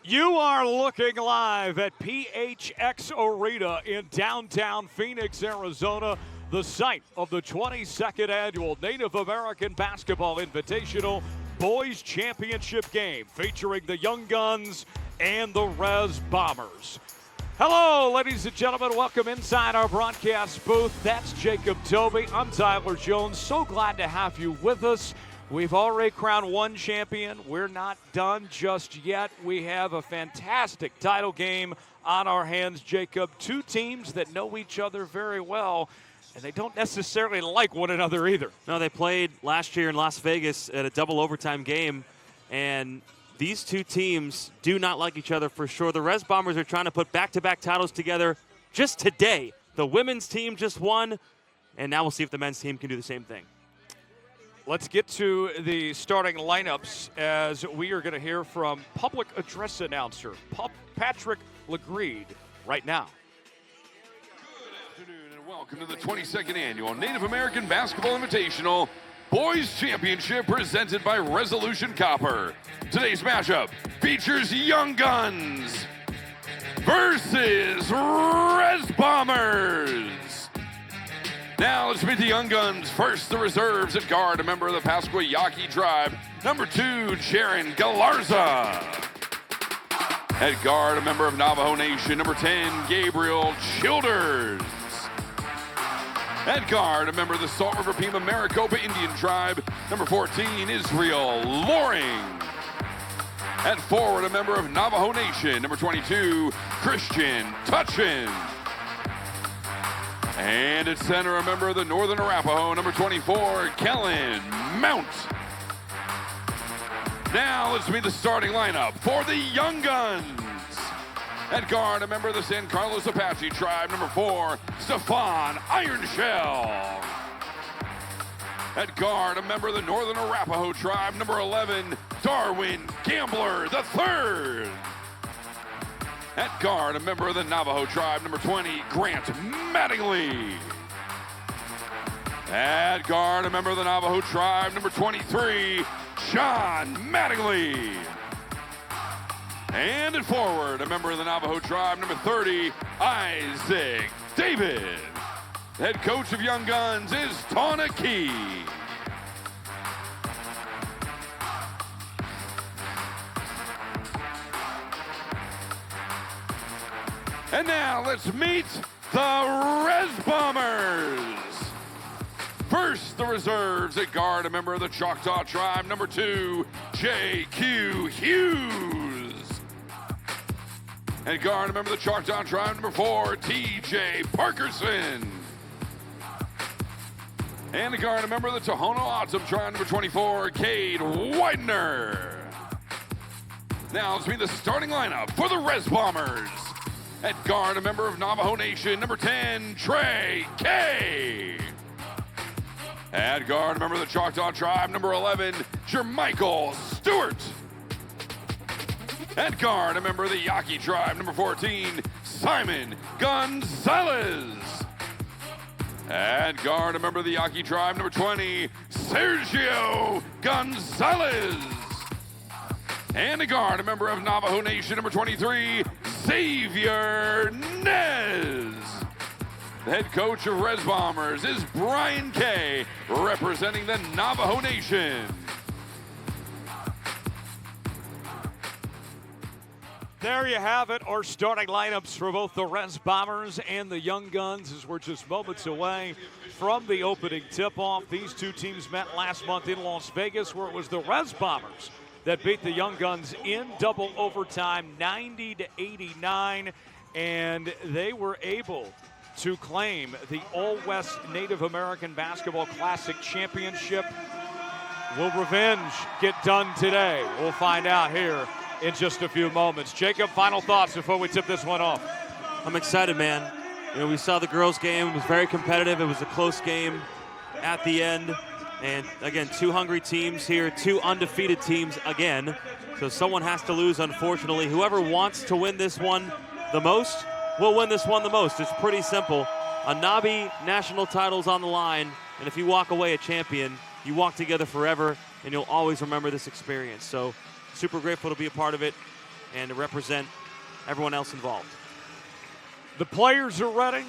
You are looking live at PHX Arena in downtown Phoenix, Arizona, the site of the 22nd annual Native American Basketball Invitational Boys Championship game featuring the Young Guns and the Res Bombers. Hello, ladies and gentlemen. Welcome inside our broadcast booth. That's Jacob Toby. I'm Tyler Jones. So glad to have you with us. We've already crowned one champion. We're not done just yet. We have a fantastic title game on our hands, Jacob. Two teams that know each other very well, and they don't necessarily like one another either. No, they played last year in Las Vegas at a double overtime game, and these two teams do not like each other for sure. The Res Bombers are trying to put back-to-back titles together just today. The women's team just won, and now we'll see if the men's team can do the same thing. Let's get to the starting lineups as we are going to hear from public address announcer Patrick Legreed right now. Good afternoon and welcome to the 22nd annual Native American Basketball Invitational Boys Championship presented by Resolution Copper. Today's matchup features Young Guns versus Res Bombers. Now let's meet the Young Guns. First, the reserves at guard, a member of the Pascua Yaqui tribe. Number 2, Sharon Galarza. At guard, a member of Navajo Nation. Number 10, Gabriel Childers. At guard, a member of the Salt River Pima Maricopa Indian tribe. Number 14, Israel Loring. At forward, a member of Navajo Nation. Number 22, Christian Tutchin. And at center, a member of the Northern Arapaho, number 24, Kellen Mount. Now let's meet the starting lineup for the Young Guns. At guard, a member of the San Carlos Apache tribe, number 4, Stefan Ironshell. At guard, a member of the Northern Arapaho tribe, number 11, Darwin Gambler III. At guard, a member of the Navajo tribe, number 20, Grant Mattingly. At guard, a member of the Navajo tribe, number 23, Sean Mattingly. And at forward, a member of the Navajo tribe, number 30, Isaac David. Head coach of Young Guns is Tawna Key. And now let's meet the Res Bombers. First, the reserves at guard, a member of the Choctaw tribe, number 2, J.Q. Hughes. At guard, a member of the Choctaw tribe, number 4, T.J. Parkerson. And at guard, a member of the Tohono O'odham tribe, number 24, Cade Widener. Now let's meet the starting lineup for the Res Bombers. At guard, a member of Navajo Nation, number 10, Trey Kay. At guard, a member of the Choctaw tribe, number 11, Jermichael Stewart. At guard, a member of the Yaqui tribe, number 14, Simon Gonzalez. At guard, a member of the Yaqui tribe, number 20, Sergio Gonzalez. And a guard, a member of Navajo Nation, number 23, Xavier Nez. The head coach of Res Bombers is Brian Kay, representing the Navajo Nation. There you have it, our starting lineups for both the Res Bombers and the Young Guns as we're just moments away from the opening tip-off. These two teams met last month in Las Vegas, where it was the Res Bombers that beat the Young Guns in double overtime, 90-89, and they were able to claim the All-West Native American Basketball Classic Championship. Will revenge get done today? We'll find out here in just a few moments. Jacob, final thoughts before we tip this one off. I'm excited, man. You know, we saw the girls' game. It was very competitive. It was a close game at the end. And again, two hungry teams here, two undefeated teams again. So someone has to lose, unfortunately. Whoever wants to win this one the most will win this one the most. It's pretty simple. A NABI national title's on the line, and if you walk away a champion, you walk together forever, and you'll always remember this experience. So super grateful to be a part of it. and to represent everyone else involved. The players are ready.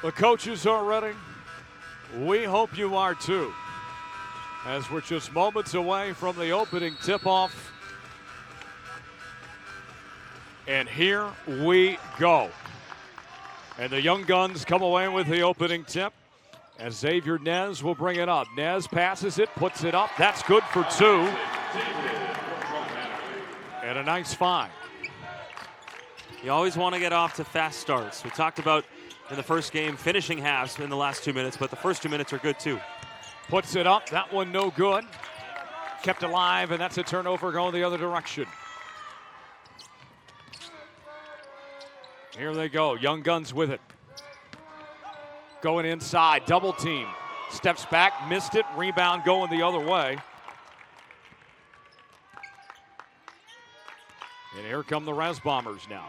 The coaches are ready. We hope you are too, as we're just moments away from the opening tip-off. And here we go. And the Young Guns come away with the opening tip, as Xavier Nez will bring it up. Nez passes it, puts it up. That's good for 2. And a nice find. You always want to get off to fast starts. We talked about in the first game finishing halves in the last 2 minutes, but the first 2 minutes are good too. Puts it up. That one no good. Kept alive, and that's a turnover going the other direction. Here they go. Young Guns with it. Going inside. Double team. Steps back. Missed it. Rebound going the other way. And here come the Res Bombers now.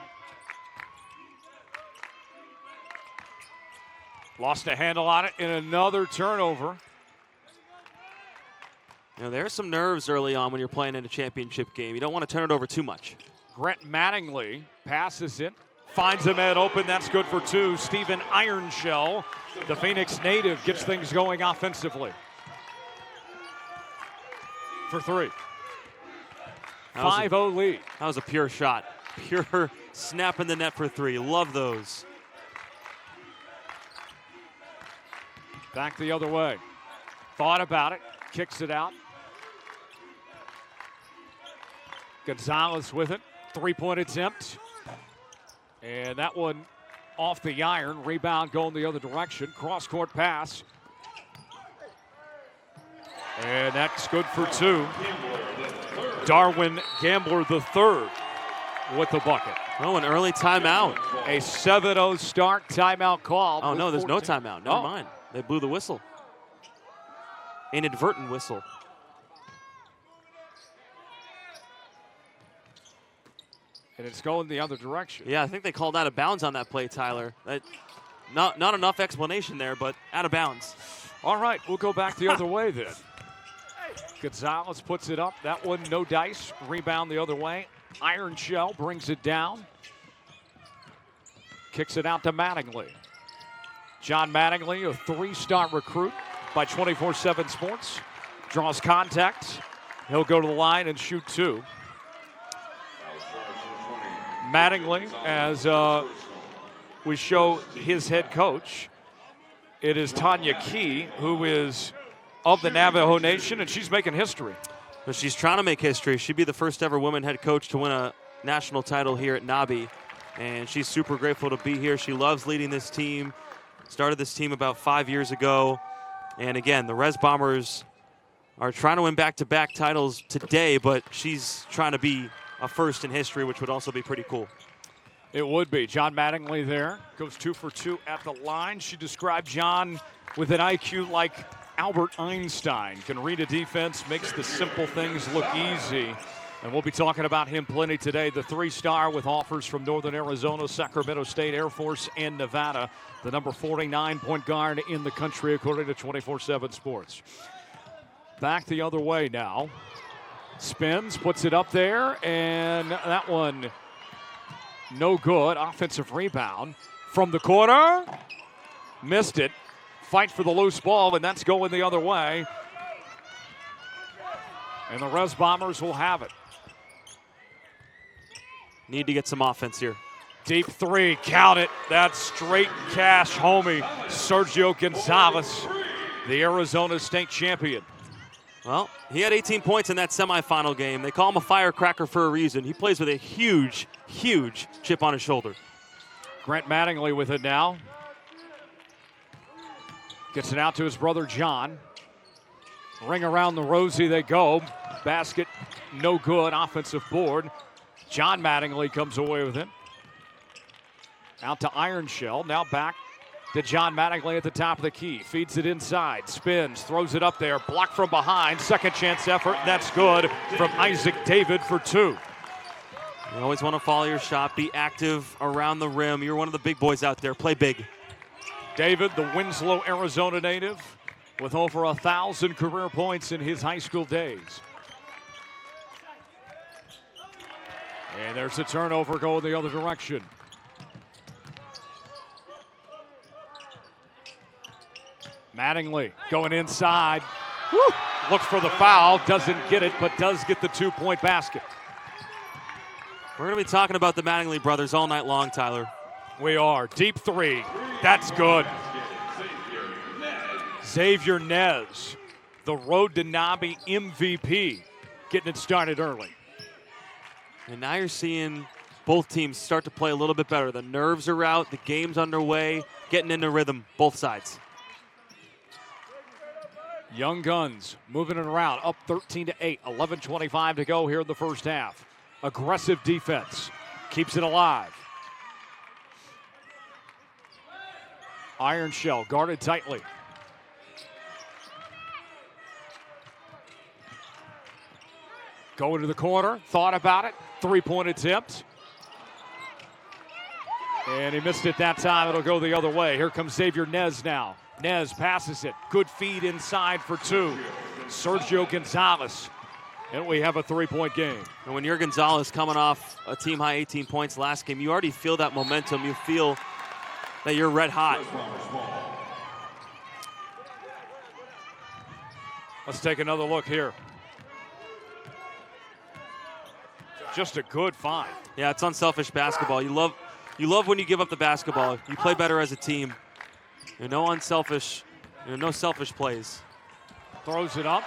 Lost a handle on it in another turnover. You know, there's some nerves early on when you're playing in a championship game. You don't want to turn it over too much. Grant Mattingly passes it. Finds a man open. That's good for 2. Steven Ironshell, the Phoenix native, gets things going offensively. For 3. 5-0 lead. That was a pure shot. Pure snap in the net for 3. Love those. Back the other way. Thought about it. Kicks it out. Gonzalez with it. 3-point attempt. And that one off the iron. Rebound going the other direction. Cross-court pass. And that's good for 2. Darwin Gambler III with the bucket. Oh, an early timeout. A 7-0 start. Timeout call. Oh, no, there's 14. no timeout. Never mind. They blew the whistle. Inadvertent whistle. And it's going the other direction. Yeah, I think they called out of bounds on that play, Tyler. Not enough explanation there, but out of bounds. All right, we'll go back the other way then. Gonzalez puts it up. That one, no dice. Rebound the other way. Ironshell brings it down. Kicks it out to Mattingly. John Mattingly, a 3-star recruit by 24/7 Sports. Draws contact. He'll go to the line and shoot 2. Mattingly, as we show his head coach, it is Tanya Key, who is of the Navajo Nation, and she's making history. But she's trying to make history. She'd be the first ever woman head coach to win a national title here at NABI, and she's super grateful to be here. She loves leading this team. Started this team about 5 years ago. And again, the Res Bombers are trying to win back-to-back titles today, but she's trying to be a first in history, which would also be pretty cool. It would be. John Mattingly there. Goes 2 for 2 at the line. She described John with an IQ like Albert Einstein. Can read a defense, makes the simple things look easy. And we'll be talking about him plenty today. The 3-star with offers from Northern Arizona, Sacramento State, Air Force, and Nevada. The number 49 point guard in the country, according to 24/7 Sports. Back the other way now. Spins, puts it up there, and that one no good. Offensive rebound from the corner. Missed it. Fight for the loose ball, and that's going the other way. And the Res Bombers will have it. Need to get some offense here. Deep 3, count it. That's straight cash, homie. Sergio Gonzalez, the Arizona State champion. Well, he had 18 points in that semifinal game. They call him a firecracker for a reason. He plays with a huge, huge chip on his shoulder. Grant Mattingly with it now. Gets it out to his brother John. Ring around the rosy they go. Basket no good. Offensive board. John Mattingly comes away with it. Out to Ironshell. Now back to John Mattingly at the top of the key. Feeds it inside. Spins. Throws it up there. Blocked from behind. Second chance effort. That's good from Isaac David for 2. You always want to follow your shot. Be active around the rim. You're one of the big boys out there. Play big. David, the Winslow, Arizona native, with over 1,000 career points in his high school days. And there's a turnover going the other direction. Mattingly going inside. Woo! Looks for the foul, doesn't get it, but does get the 2-point basket. We're going to be talking about the Mattingly brothers all night long, Tyler. We are. Deep three. That's good. Xavier Nez, the Road to NABI MVP, getting it started early. And now you're seeing both teams start to play a little bit better. The nerves are out, the game's underway, getting into rhythm, both sides. Young Guns moving it around, up 13-8, 11:25 to go here in the first half. Aggressive defense, keeps it alive. Iron Shell guarded tightly. Going to the corner, thought about it, 3-point attempt. And he missed it that time, it'll go the other way. Here comes Xavier Nez now. Nez passes it, good feed inside for 2. Sergio Gonzalez, and we have a 3-point game. And when you're Gonzalez coming off a team-high 18 points last game, you already feel that momentum. You feel that you're red hot. Let's take another look here. Just a good find. Yeah, it's unselfish basketball. You love when you give up the basketball. You play better as a team. No selfish plays. Throws it up,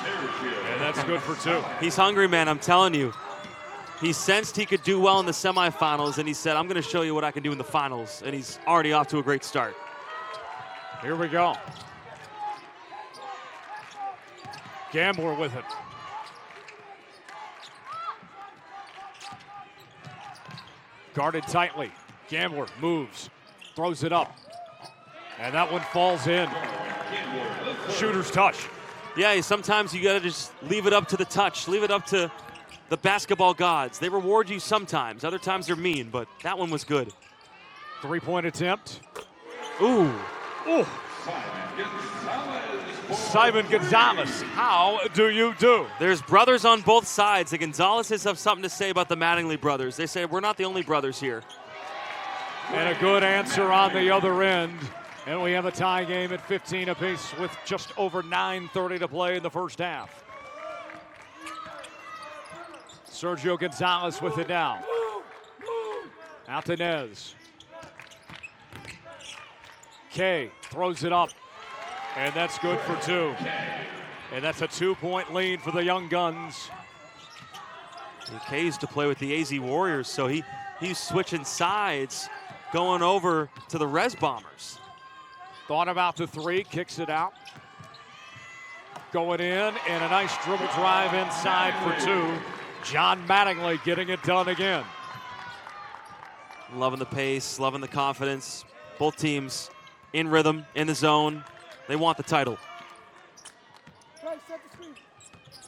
and that's good for 2. He's hungry, man, I'm telling you. He sensed he could do well in the semifinals, and he said, I'm going to show you what I can do in the finals, and he's already off to a great start. Here we go. Gambler with it. Guarded tightly. Gambler moves, throws it up. And that one falls in. Shooter's touch. Yeah, sometimes you got to just leave it up to the touch. Leave it up to the basketball gods. They reward you sometimes. Other times they're mean, but that one was good. 3-point attempt. Ooh. Ooh. Simon Gonzalez, how do you do? There's brothers on both sides. The Gonzalez's have something to say about the Mattingly brothers. They say, we're not the only brothers here. And a good answer on the other end. And we have a tie game at 15 apiece with just over 9:30 to play in the first half. Sergio Gonzalez with it now. Out to Nez. K throws it up, and that's good for 2. And that's a 2-point lead for the Young Guns. And K used to play with the AZ Warriors, so he's switching sides, going over to the Res Bombers. Thought about the 3, kicks it out. Going in, and a nice dribble drive inside for 2. John Mattingly getting it done again. Loving the pace, loving the confidence. Both teams in rhythm, in the zone. They want the title.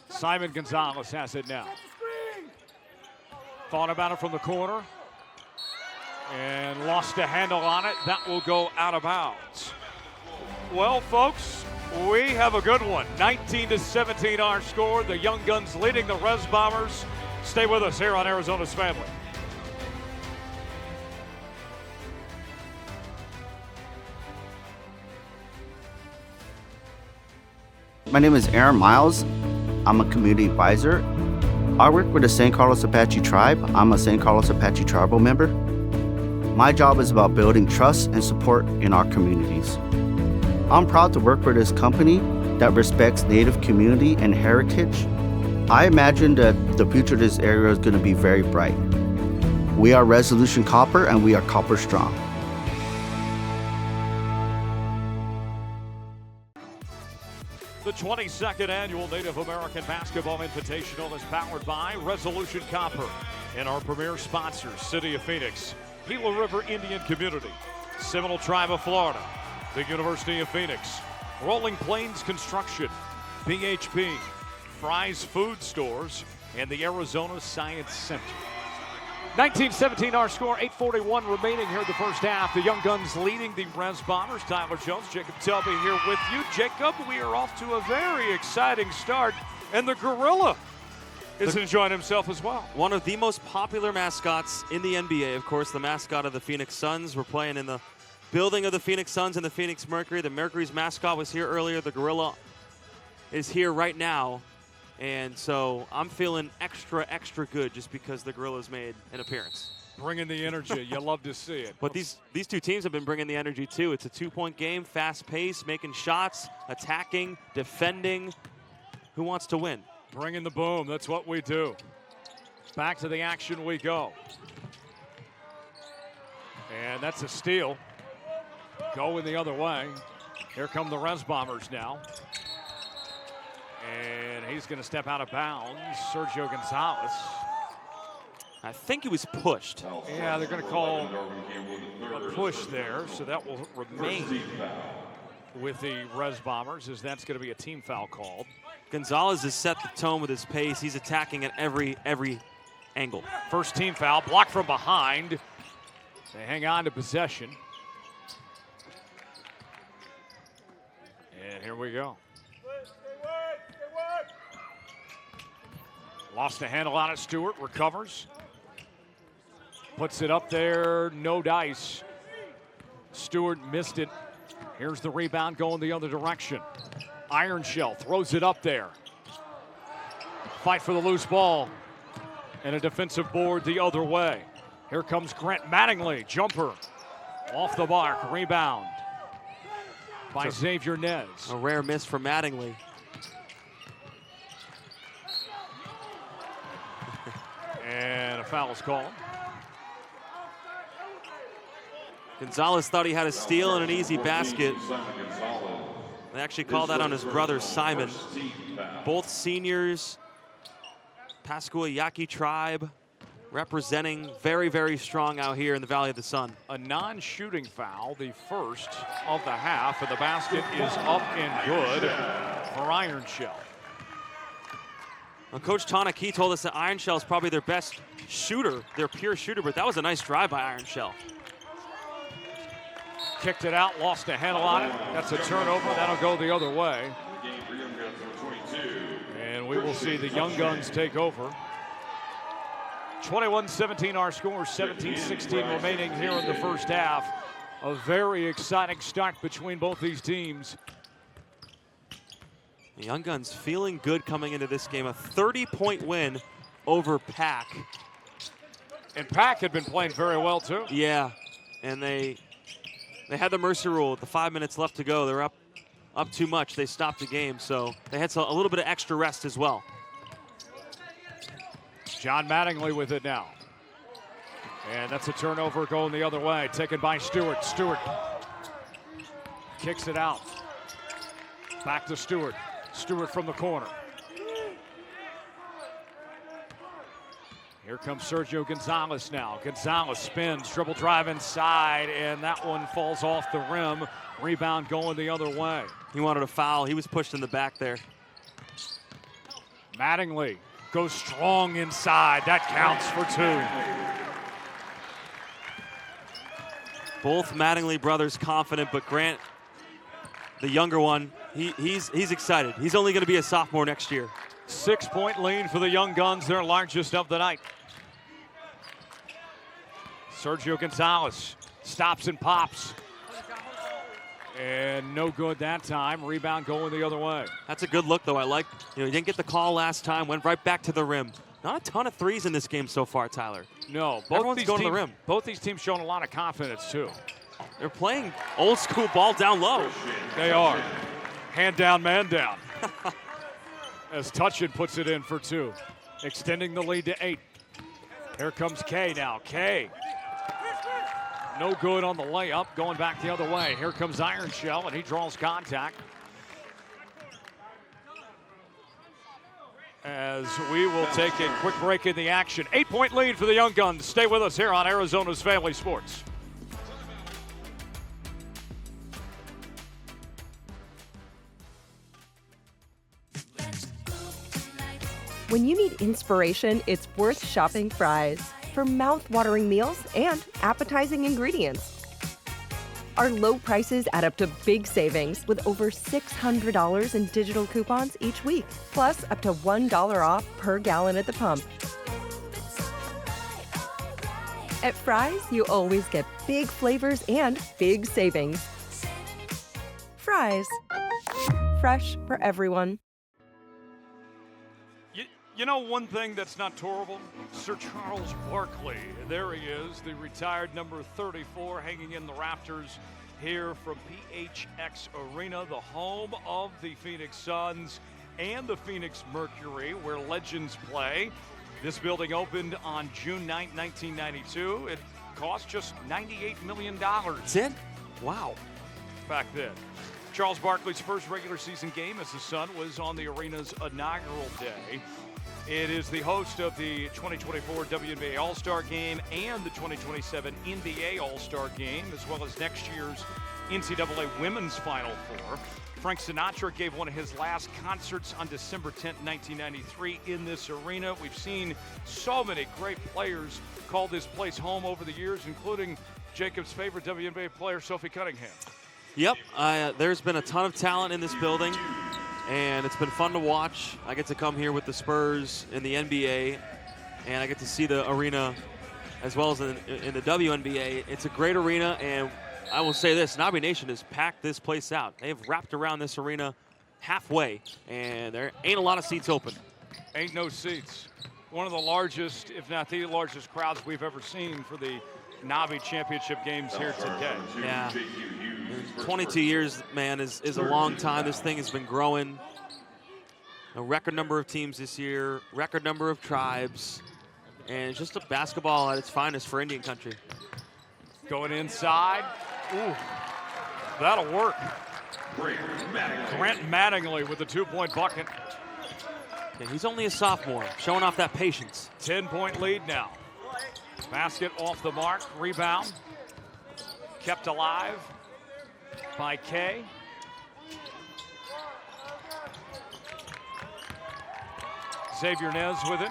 Simon Gonzalez has it now. Thought about it from the corner and lost a handle on it. That will go out of bounds. Well, folks, we have a good one. 19-17 our score. The Young Guns leading the Res Bombers. Stay with us here on Arizona's Family. My name is Aaron Miles. I'm a community advisor. I work with the San Carlos Apache tribe. I'm a San Carlos Apache tribal member. My job is about building trust and support in our communities. I'm proud to work for this company that respects Native community and heritage. I imagine that the future of this area is going to be very bright. We are Resolution Copper, and we are Copper Strong. The 22nd Annual Native American Basketball Invitational is powered by Resolution Copper and our premier sponsors, City of Phoenix, Gila River Indian Community, Seminole Tribe of Florida, the University of Phoenix, Rolling Plains Construction, BHP, Fry's Food Stores, and the Arizona Science Center. 19-17 our score, 8:41 remaining here in the first half. The Young Guns leading the Res Bombers. Tyler Jones, Jacob Telby here with you. Jacob, we are off to a very exciting start. And the Gorilla is enjoying himself as well. One of the most popular mascots in the NBA, of course, the mascot of the Phoenix Suns. We're playing in the building of the Phoenix Suns and the Phoenix Mercury. The Mercury's mascot was here earlier. The gorilla is here right now. And so I'm feeling extra, extra good just because the gorilla's made an appearance. Bringing the energy. You love to see it. But these two teams have been bringing the energy, too. It's a two-point game, fast pace, making shots, attacking, defending. Who wants to win? Bringing the boom. That's what we do. Back to the action we go. And that's a steal. Going the other way. Here come the Res Bombers now. And he's going to step out of bounds. Sergio Gonzalez. I think he was pushed. Yeah, they're going to call a push there, so that will remain with the Res Bombers, as that's going to be a team foul called. Gonzalez has set the tone with his pace. He's attacking at every angle. First team foul, blocked from behind. They hang on to possession. And here we go. Lost the handle on it. Stewart recovers. Puts it up there. No dice. Stewart missed it. Here's the rebound going the other direction. Iron Shell throws it up there. Fight for the loose ball. And a defensive board the other way. Here comes Grant Mattingly. Jumper. Off the mark. Rebound by Xavier Nez. A rare miss for Mattingly. And a foul is called. Gonzalez thought he had a steal and an easy basket. They actually called that on his brother, Simon. Both seniors, Pascua Yaqui tribe, representing very, very strong out here in the Valley of the Sun. A non-shooting foul, the first of the half, and the basket is up and good for Iron Shell. Well, Coach Tanaki told us that Iron Shell is probably their best shooter, their pure shooter, but that was a nice drive by Iron Shell. Kicked it out, lost a handle on it. That's a turnover. That'll go the other way. And we will see the Young Guns take over. 21-17 our score, 17-16 remaining here in the first half. A very exciting start between both these teams. The Young Guns feeling good coming into this game. A 30-point win over Pack. And Pack had been playing very well, too. Yeah, and they had the mercy rule with the 5 minutes left to go. They were up too much. They stopped the game, so they had a little bit of extra rest as well. John Mattingly with it now. And that's a turnover going the other way, taken by Stewart. Stewart kicks it out. Back to Stewart. Stewart from the corner. Here comes Sergio Gonzalez now. Gonzalez spins, dribble drive inside, and that one falls off the rim. Rebound going the other way. He wanted a foul. He was pushed in the back there. Mattingly goes strong inside. That counts for two. Both Mattingly brothers confident, but Grant, the younger one, he's excited. He's only going to be a sophomore next year. 6-point lead for the Young Guns, their largest of the night. Sergio Gonzalez stops and pops. And no good that time. Rebound going the other way. That's a good look, though. I like, he didn't get the call last time, went right back to the rim. Not a ton of threes in this game so far, Tyler. No, everyone's going to the rim. Both these teams showing a lot of confidence, too. They're playing old school ball down low. They are. Hand down, man down. As Touchin puts it in for two, extending the lead to 8. Here comes Kay now. Kay. No good on the layup, going back the other way. Here comes Iron Shell, and he draws contact. As we will take a quick break in the action. 8-point lead for the Young Guns. Stay with us here on Arizona's Family Sports. When you need inspiration, it's worth shopping Fry's for mouth-watering meals and appetizing ingredients. Our low prices add up to big savings with over $600 in digital coupons each week, plus up to $1 off per gallon at the pump. At Fry's, you always get big flavors and big savings. Fry's. Fresh for everyone. You know one thing that's not tourable? Sir Charles Barkley. There he is, the retired number 34, hanging in the rafters here from PHX Arena, the home of the Phoenix Suns and the Phoenix Mercury, where legends play. This building opened on June 9, 1992. It cost just $98 million. That's it? Wow. Back then. Charles Barkley's first regular season game as a Sun was on the arena's inaugural day. It is the host of the 2024 WNBA All-Star Game and the 2027 NBA All-Star Game, as well as next year's NCAA Women's Final Four. Frank Sinatra gave one of his last concerts on December 10, 1993 in this arena. We've seen so many great players call this place home over the years, including Jacob's favorite WNBA player, Sophie Cunningham. Yep, there's been a ton of talent in this building, and it's been fun to watch. I get to come here with the Spurs in the NBA, and I get to see the arena as well as in the WNBA. It's a great arena, and I will say this, NABI Nation has packed this place out. They have wrapped around this arena halfway, and there ain't a lot of seats open. Ain't no seats. One of the largest, if not the largest crowds we've ever seen for the NABI championship games here today. Yeah. 22 years, man, is a long time. This thing has been growing. A record number of teams this year, record number of tribes, and it's just a basketball at its finest for Indian country. Going inside. Ooh, that'll work. Grant Mattingly with the 2-point bucket. Yeah, he's only a sophomore, showing off that patience. 10-point lead now. Basket off the mark, rebound. Kept alive by Kay. Xavier Nez with it.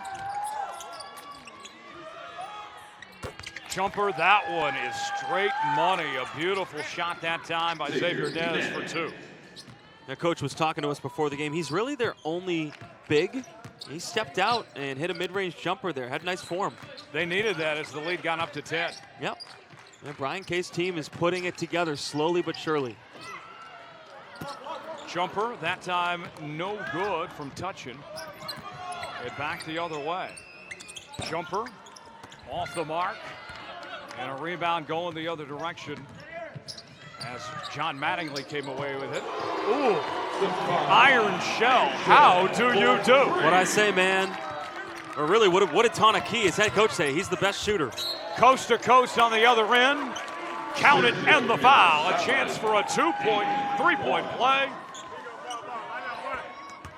Jumper, that one is straight money. A beautiful shot that time by Xavier Nez for two. Now, Coach was talking to us before the game. He's really their only big. He stepped out and hit a mid-range jumper there. Had nice form. They needed that as the lead got up to 10. Yep. And Brian Kay's team is putting it together slowly but surely. Jumper, that time no good from touching. It back the other way. Jumper off the mark. And a rebound going the other direction as John Mattingly came away with it. Ooh, iron shell. How do you do? What I say, man, or really what did Tana Key, his head coach, say? He's the best shooter. Coast to coast on the other end. Count it and the foul. A chance for a 3-point play.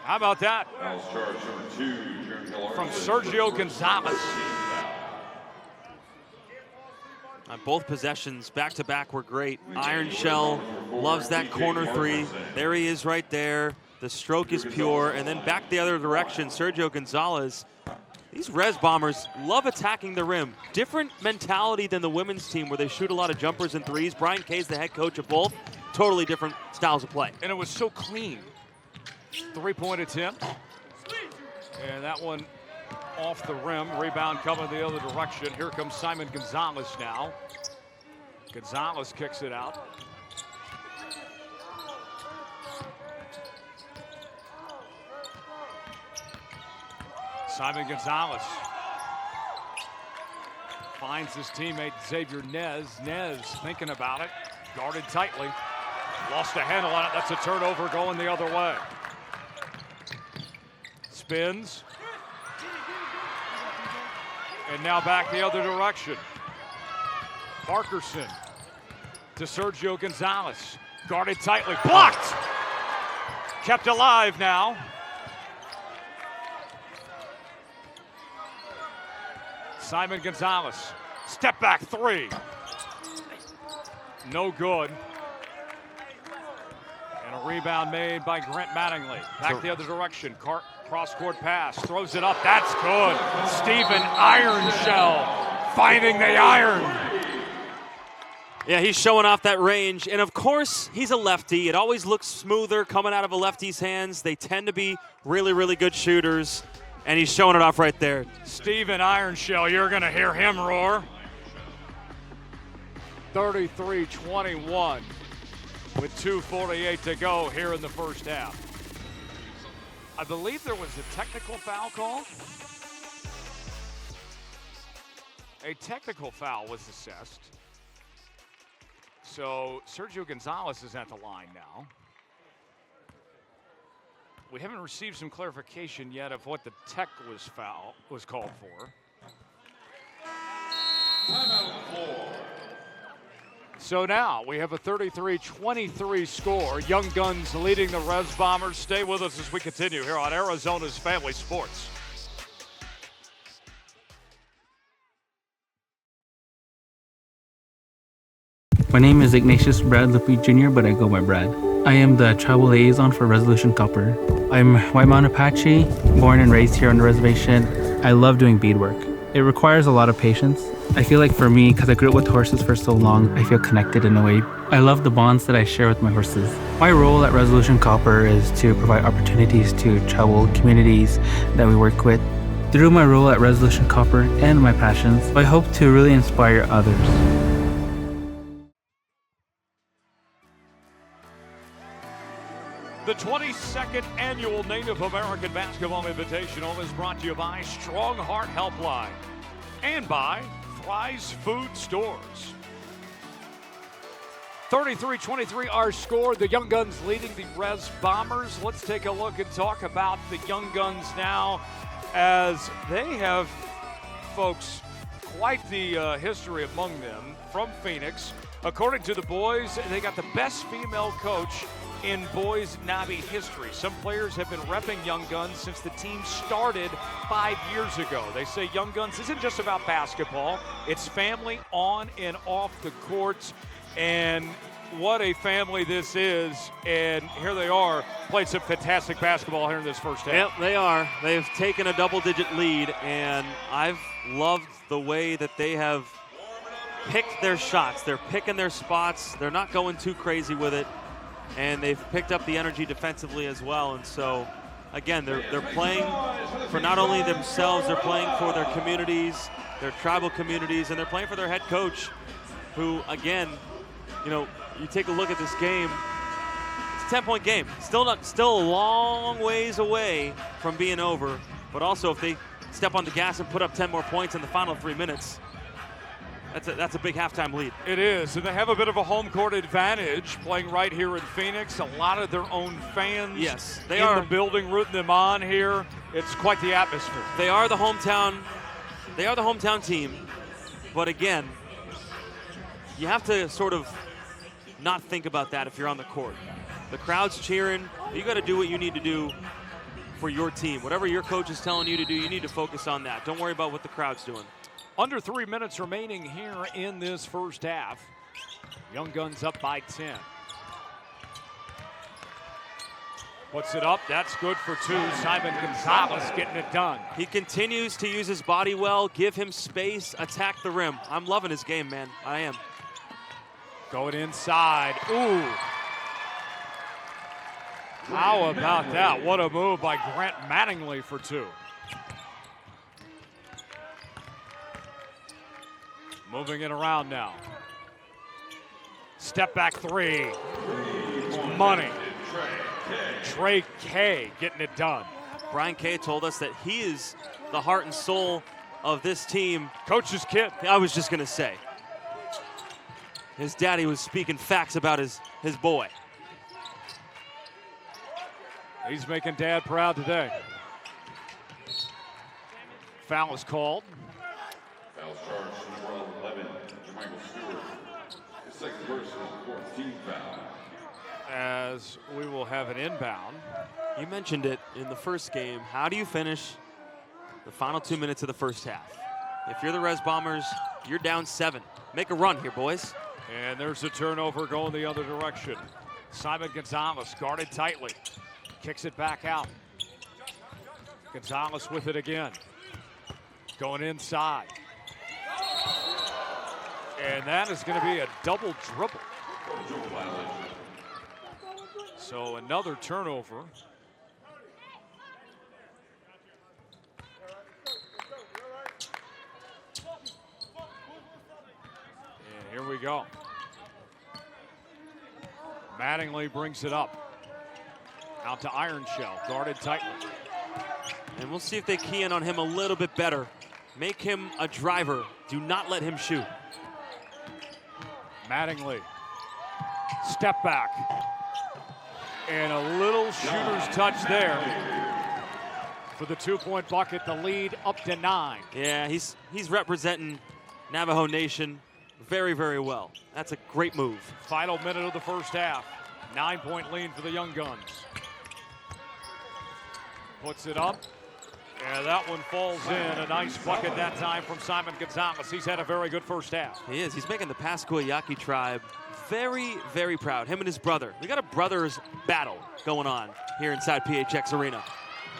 How about that? From Sergio Gonzalez. On both possessions, back-to-back were great. Iron Shell loves that corner three. There he is right there. The stroke is pure. And then back the other direction, Sergio Gonzalez. These Res Bombers love attacking the rim. Different mentality than the women's team where they shoot a lot of jumpers and threes. Brian Kay's the head coach of both. Totally different styles of play. And it was so clean. 3-point attempt. And that one off the rim. Rebound coming the other direction. Here comes Simon Gonzalez now. Gonzalez kicks it out. Simon Gonzalez finds his teammate Xavier Nez. Nez thinking about it. Guarded tightly. Lost a handle on it. That's a turnover going the other way. Spins. And now back the other direction. Parkerson to Sergio Gonzalez. Guarded tightly. Blocked! Kept alive now. Simon Gonzalez. Step back three. No good. And a rebound made by Grant Mattingly. Back the other direction. Cross-court pass. Throws it up. That's good. Stephen Ironshell finding the iron. Yeah, he's showing off that range. And of course, he's a lefty. It always looks smoother coming out of a lefty's hands. They tend to be really, really good shooters. And he's showing it off right there. Steven Ironshell, you're going to hear him roar. 33-21 with 2:48 to go here in the first half. I believe there was a technical foul call. A technical foul was assessed. So Sergio Gonzalez is at the line now. We haven't received some clarification yet of what the tech was called for. So now we have a 33-23 score. Young Guns leading the Res Bombers. Stay with us as we continue here on Arizona's Family Sports. My name is Ignatius Brad Lippy Jr., but I go by Brad. I am the tribal liaison for Resolution Copper. I'm White Mountain Apache, born and raised here on the reservation. I love doing beadwork. It requires a lot of patience. I feel like for me, because I grew up with horses for so long, I feel connected in a way. I love the bonds that I share with my horses. My role at Resolution Copper is to provide opportunities to tribal communities that we work with. Through my role at Resolution Copper and my passions, I hope to really inspire others. The 22nd annual Native American Basketball Invitational is brought to you by Strong Heart Helpline and by Fry's Food Stores. 33-23 our score. The Young Guns leading the Res Bombers. Let's take a look and talk about the Young Guns now, as they have, folks, quite the history among them from Phoenix. According to the boys, they got the best female coach in boys NABI history. Some players have been repping Young Guns since the team started 5 years ago. They say Young Guns isn't just about basketball, it's family on and off the courts, and what a family this is. And here they are, playing some fantastic basketball here in this first half. Yep, they are. They've taken a double-digit lead, and I've loved the way that they have picked their shots. They're picking their spots. They're not going too crazy with it. And they've picked up the energy defensively as well. And so, again, they're playing for not only themselves, they're playing for their communities, their tribal communities, and they're playing for their head coach, who, again, you know, you take a look at this game, it's a 10-point game. Still a long ways away from being over, but also if they step on the gas and put up 10 more points in the final 3 minutes, that's a big halftime lead. It is, and they have a bit of a home court advantage playing right here in Phoenix. A lot of their own fans they in are the building rooting them on here. It's quite the atmosphere. They are the hometown team, but again, you have to sort of not think about that if you're on the court. The crowd's cheering. You got to do what you need to do for your team. Whatever your coach is telling you to do, you need to focus on that. Don't worry about what the crowd's doing. Under 3 minutes remaining here in this first half. Young Guns up by 10. Puts it up, that's good for two. Simon Gonzalez getting it done. He continues to use his body well, give him space, attack the rim. I'm loving his game, man, I am. Going inside, ooh. How about that? What a move by Grant Mattingly for two. Moving it around now. Step back three. It's money. Trey K getting it done. Brian K told us that he is the heart and soul of this team. Coach's kid. I was just going to say. His daddy was speaking facts about his boy. He's making dad proud today. Foul is called. Foul charged, number 11, Jermichael Stewart. His second personal, 14th foul. As we will have an inbound. You mentioned it in the first game. How do you finish the final 2 minutes of the first half? If you're the Res Bombers, you're down 7. Make a run here, boys. And there's a turnover going the other direction. Simon Gonzalez guarded tightly. Kicks it back out. Gonzalez with it again. Going inside. And that is going to be a double dribble. So another turnover. And here we go. Mattingly brings it up. Out to Iron Shell, guarded tightly. And we'll see if they key in on him a little bit better. Make him a driver. Do not let him shoot. Mattingly, step back. And a little shooter's touch there for the 2-point bucket, the lead up to 9. Yeah, he's representing Navajo Nation very, very well. That's a great move. Final minute of the first half. 9-point lead for the Young Guns. Puts it up, and that one falls in. A nice bucket that time from Simon Gonzalez. He's had a very good first half. He is. He's making the Pascua Yaqui tribe very, very proud. Him and his brother. We got a brothers battle going on here inside PHX Arena.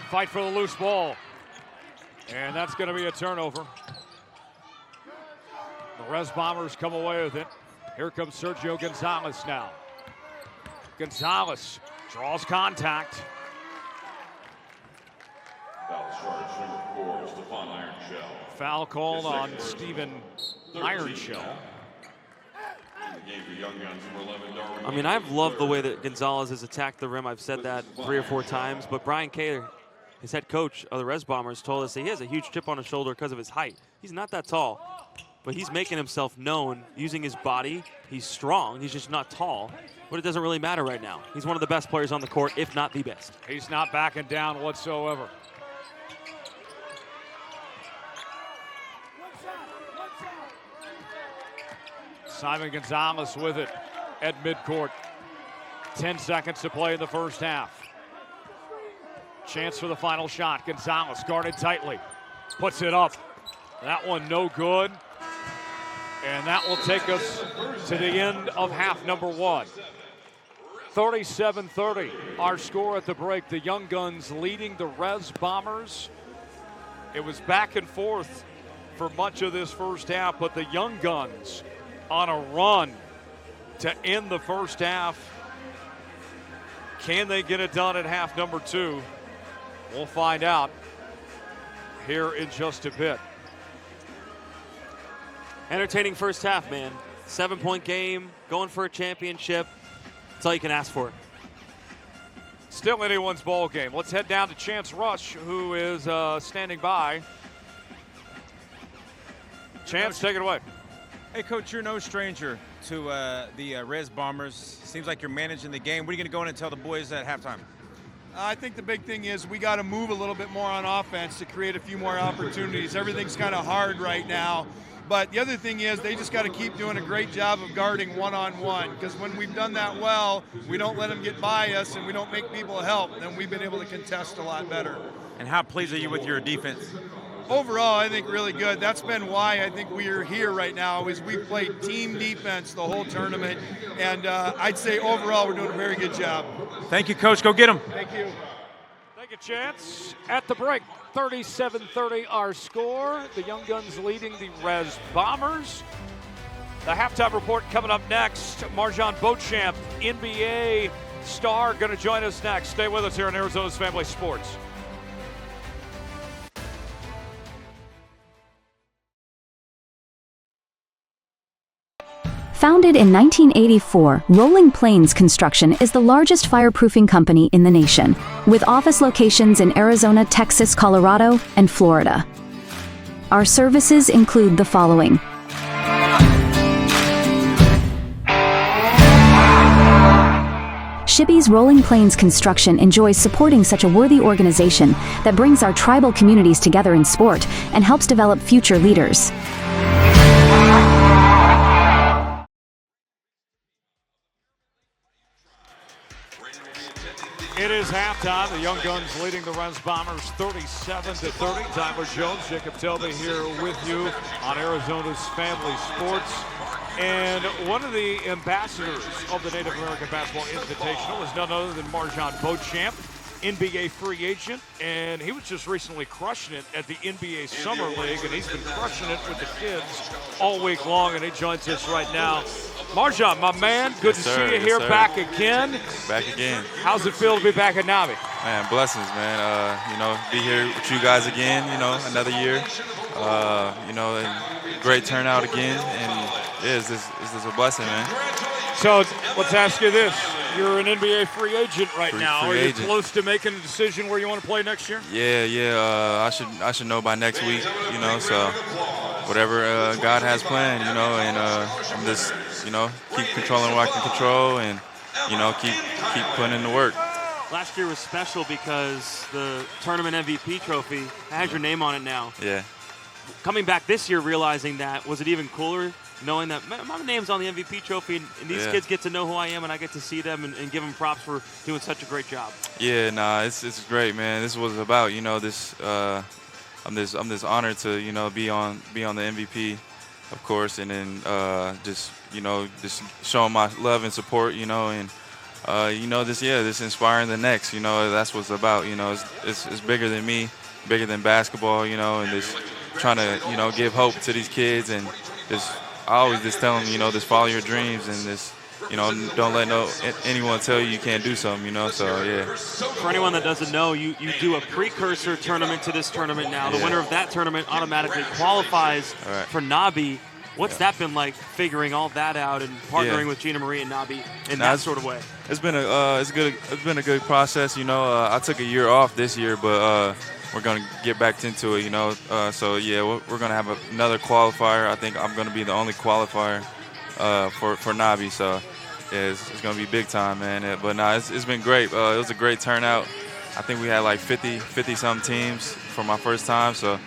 Fight for the loose ball. And that's going to be a turnover. The Res Bombers come away with it. Here comes Sergio Gonzalez now. Gonzalez draws contact. Foul called on Stephen Ironshell. I mean, I've loved the way that Gonzalez has attacked the rim. I've said that 3 or 4 times. But Brian Kaler, his head coach of the Res Bombers, told us that he has a huge chip on his shoulder because of his height. He's not that tall, but he's making himself known using his body. He's strong. He's just not tall. But it doesn't really matter right now. He's one of the best players on the court, if not the best. He's not backing down whatsoever. Simon Gonzalez with it at midcourt. 10 seconds to play in the first half. Chance for the final shot. Gonzalez guarded tightly. Puts it up. That one no good. And that will take us to the end of half number 1. 37-30, our score at the break. The Young Guns leading the Res Bombers. It was back and forth for much of this first half, but the Young Guns on a run to end the first half. Can they get it done at half number 2? We'll find out here in just a bit. Entertaining first half, man. 7-point game, going for a championship. That's all you can ask for. Still anyone's ball game. Let's head down to Chance Rush, who is standing by. Chance, take it away. Hey, Coach, you're no stranger to the Res Bombers. Seems like you're managing the game. What are you going to go in and tell the boys at halftime? I think the big thing is we got to move a little bit more on offense to create a few more opportunities. Everything's kind of hard right now. But the other thing is they just got to keep doing a great job of guarding one-on-one, because when we've done that well, we don't let them get by us and we don't make people help, then we've been able to contest a lot better. And how pleased are you with your defense? Overall, I think really good. That's been why I think we are here right now, is we've played team defense the whole tournament. And I'd say overall we're doing a very good job. Thank you, Coach. Go get them. Thank you. Thank you, Chance. At the break, 37-30 our score. The Young Guns leading the Res Bombers. The halftime report coming up next. Marjan Beauchamp, NBA star, going to join us next. Stay with us here on Arizona's Family Sports. Founded in 1984, Rolling Plains Construction is the largest fireproofing company in the nation, with office locations in Arizona, Texas, Colorado, and Florida. Our services include the following: Shibby's Rolling Plains Construction enjoys supporting such a worthy organization that brings our tribal communities together in sport and helps develop future leaders. It is halftime. The Young Guns leading the Res Bombers 37-30. Tyler Jones, Jacob Telby here with you on Arizona's Family Sports. And one of the ambassadors of the Native American Basketball Invitational is none other than Marjan Beauchamp. NBA free agent, and he was just recently crushing it at the NBA Summer League, and he's been crushing it with the kids all week long, and he joins us right now. Marjan, my man, good to see you here back again. Back again. How's it feel to be back at NABI? Man, blessings, man. You know, be here with you guys again, you know, another year. You know, and great turnout again, and yeah, this is a blessing, man. So let's ask you this. You're an NBA free agent right now. Are you close to making a decision where you want to play next year? Yeah. I should know by next week, you know, so whatever God has planned, you know, and I'm just, you know, keep controlling what I can control and, you know, keep putting in the work. Last year was special because the tournament MVP trophy has your name on it now. Yeah. Coming back this year, realizing that, was it even cooler knowing that my name's on the MVP trophy and these kids get to know who I am and I get to see them and give them props for doing such a great job? Yeah, nah, it's great, man. This was about, you know, this. I'm this honored to, you know, be on the MVP, of course, and then just, you know, just showing my love and support, you know, and you know, this inspiring the next, you know, that's what it's about, you know, it's bigger than me, bigger than basketball, you know, and just trying to, you know, give hope to these kids and just, I always just tell them, you know, just follow your dreams and just, you know, don't let anyone tell you can't do something, you know, so yeah. For anyone that doesn't know, you do a precursor tournament to this tournament now. The winner of that tournament automatically qualifies for NABI. What's that been like, figuring all that out and partnering with Gina Marie and NABI in that sort of way? It's been a good process, you know. I took a year off this year, but we're going to get back into it, you know. So, yeah, we're going to have another qualifier. I think I'm going to be the only qualifier for NABI. So, yeah, it's going to be big time, man. But, nah, it's been great. It was a great turnout. I think we had like 50-some teams for my first time. So,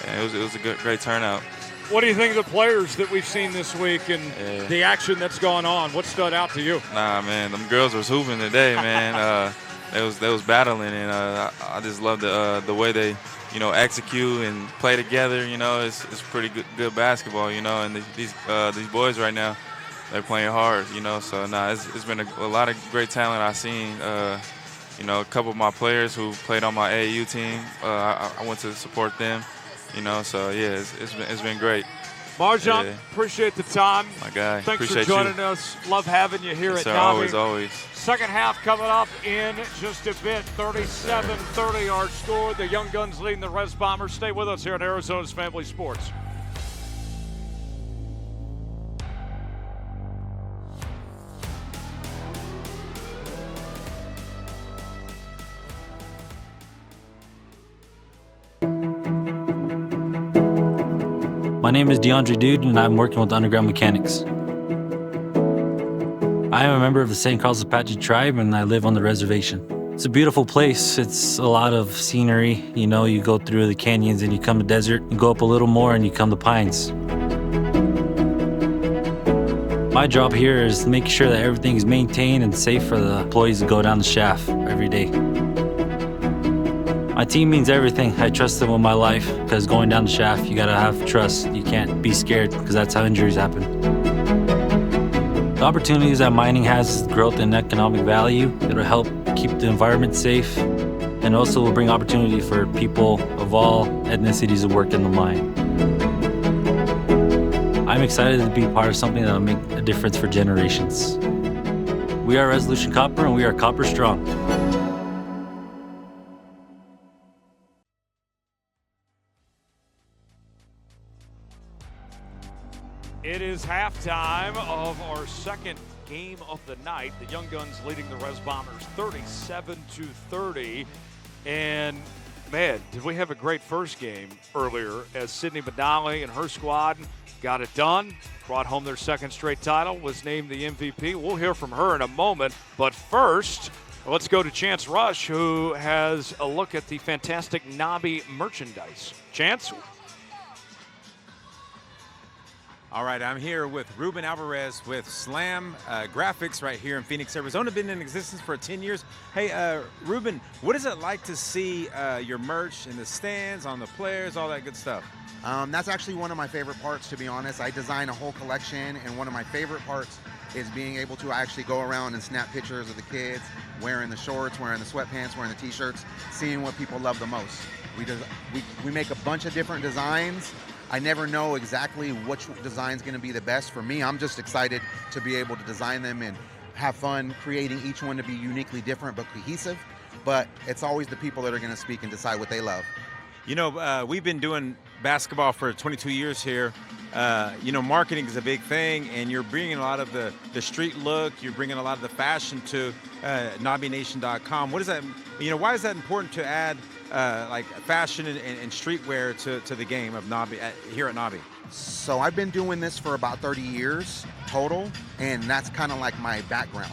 yeah, it was a great turnout. What do you think of the players that we've seen this week and the action that's gone on? What stood out to you? Nah, man, them girls was hooping today, man. They was battling, and I just love the way they, you know, execute and play together. You know, it's pretty good basketball. You know, and these boys right now, they're playing hard. You know, so it's been a lot of great talent I've seen. You know, a couple of my players who played on my AAU team, I went to support them. You know, so yeah, it's been great. Marjan, appreciate the time. My guy, thanks appreciate for joining us. Love having you here at NABI. Always. Second half coming up in just a bit. 37-30 our score. The Young Guns leading the Res Bombers. Stay with us here on Arizona's Family Sports. My name is DeAndre Dude, and I'm working with Underground Mechanics. I am a member of the St. Carlos Apache tribe, and I live on the reservation. It's a beautiful place. It's a lot of scenery. You know, you go through the canyons and you come to desert. You go up a little more and you come to pines. My job here is to make sure that everything is maintained and safe for the employees to go down the shaft every day. My team means everything. I trust them with my life, because going down the shaft, you gotta have trust. You can't be scared, because that's how injuries happen. The opportunities that mining has is growth and economic value. It'll help keep the environment safe, and also will bring opportunity for people of all ethnicities to work in the mine. I'm excited to be part of something that will make a difference for generations. We are Resolution Copper, and we are Copper Strong. It is halftime of our second game of the night. The Young Guns leading the Res Bombers 37-30. And, man, did we have a great first game earlier as Sydney Benali and her squad got it done, brought home their second straight title, was named the MVP. We'll hear from her in a moment. But first, let's go to Chance Rush, who has a look at the fantastic NABI merchandise. Chance? All right, I'm here with Ruben Alvarez with Slam Graphics right here in Phoenix, Arizona. Been in existence for 10 years. Hey, Ruben, what is it like to see your merch in the stands, on the players, all that good stuff? That's actually one of my favorite parts, to be honest. I design a whole collection, and one of my favorite parts is being able to actually go around and snap pictures of the kids wearing the shorts, wearing the sweatpants, wearing the t-shirts, seeing what people love the most. We make a bunch of different designs. I never know exactly which design's going to be the best for me. I'm just excited to be able to design them and have fun creating each one to be uniquely different but cohesive. But it's always the people that are going to speak and decide what they love. You know, we've been doing basketball for 22 years here. You know, marketing is a big thing, and you're bringing a lot of the street look. You're bringing a lot of the fashion to NABINation.com. What is that? You know, why is that important to add like fashion and streetwear to the game of NABI here at NABI? So I've been doing this for about 30 years total, and that's kind of like my background.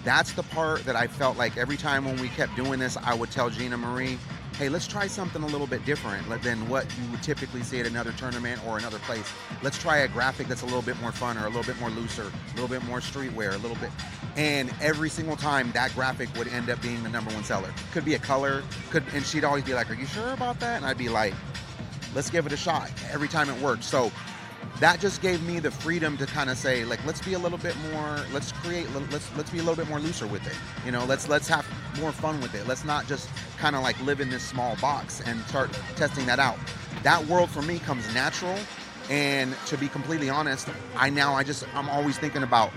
That's the part that I felt like every time when we kept doing this, I would tell Gina Marie, hey, let's try something a little bit different than what you would typically see at another tournament or another place. Let's try a graphic that's a little bit more fun or a little bit more looser, a little bit more streetwear, a little bit. And every single time that graphic would end up being the #1 seller. Could be a color, and she'd always be like, are you sure about that? And I'd be like, let's give it a shot. Every time it worked. So that just gave me the freedom to kind of say, like, let's be a little bit more, let's be a little bit more looser with it. You know, let's have more fun with it. Let's not just kind of like live in this small box and start testing that out. That world for me comes natural. And to be completely honest, I'm always thinking about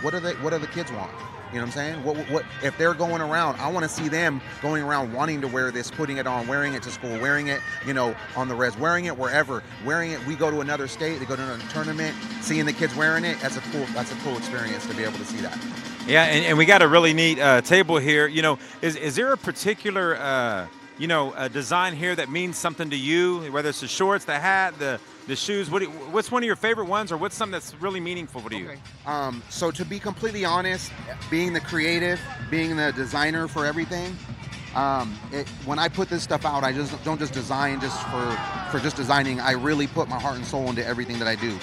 what do the kids want? You know what I'm saying? What if they're going around? I want to see them going around wanting to wear this, putting it on, wearing it to school, wearing it, you know, on the res, wearing it wherever, wearing it. We go to another state, they go to another tournament, seeing the kids wearing it. That's a cool experience to be able to see that. Yeah, and we got a really neat table here. You know, is there a particular design here that means something to you? Whether it's the shorts, the hat, the shoes. What's one of your favorite ones, or what's something that's really meaningful to you? Okay. So to be completely honest, being the creative, being the designer for everything, when I put this stuff out, I just don't just design just for just designing. I really put my heart and soul into everything that I do.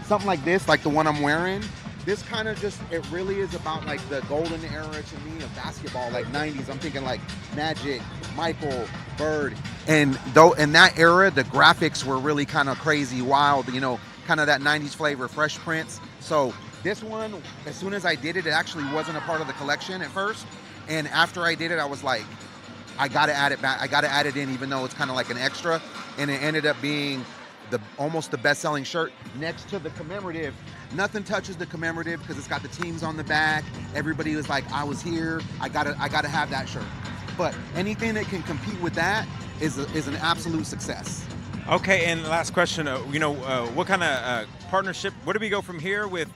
Something like this, like the one I'm wearing, this kind of it really is about like the golden era to me of basketball, like 90s. I'm thinking like Magic, Michael, Bird. And though in that era, the graphics were really kind of crazy, wild, you know, kind of that 90s flavor, Fresh Prince. So this one, as soon as I did it, it actually wasn't a part of the collection at first. And after I did it, I was like, I got to add it back. I got to add it in, even though it's kind of like an extra. And it ended up being almost the best-selling shirt next to the commemorative. Nothing touches the commemorative because it's got the teams on the back. Everybody was like, I was here. I gotta have that shirt. But anything that can compete with that is an absolute success. Okay, and last question. What kind of partnership? Where do we go from here with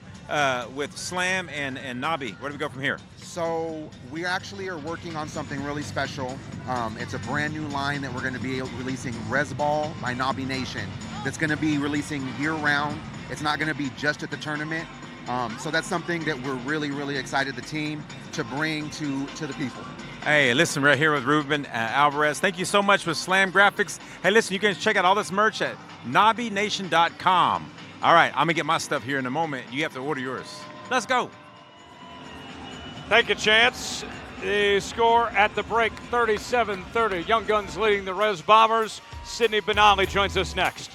Slam and NABI? Where do we go from here? So we actually are working on something really special. It's a brand new line that we're going to be releasing, Resball by NABI Nation. That's going to be releasing year-round. It's not going to be just at the tournament. So that's something that we're really, really excited, the team, to bring to the people. Hey, listen, we're here with Ruben Alvarez. Thank you so much for Slam Graphics. Hey, listen, you can check out all this merch at NABINation.com. All right, I'm going to get my stuff here in a moment. You have to order yours. Let's go. Thank you, Chance. The score at the break, 37-30. Young Guns leading the Res Bombers. Sydney Benali joins us next.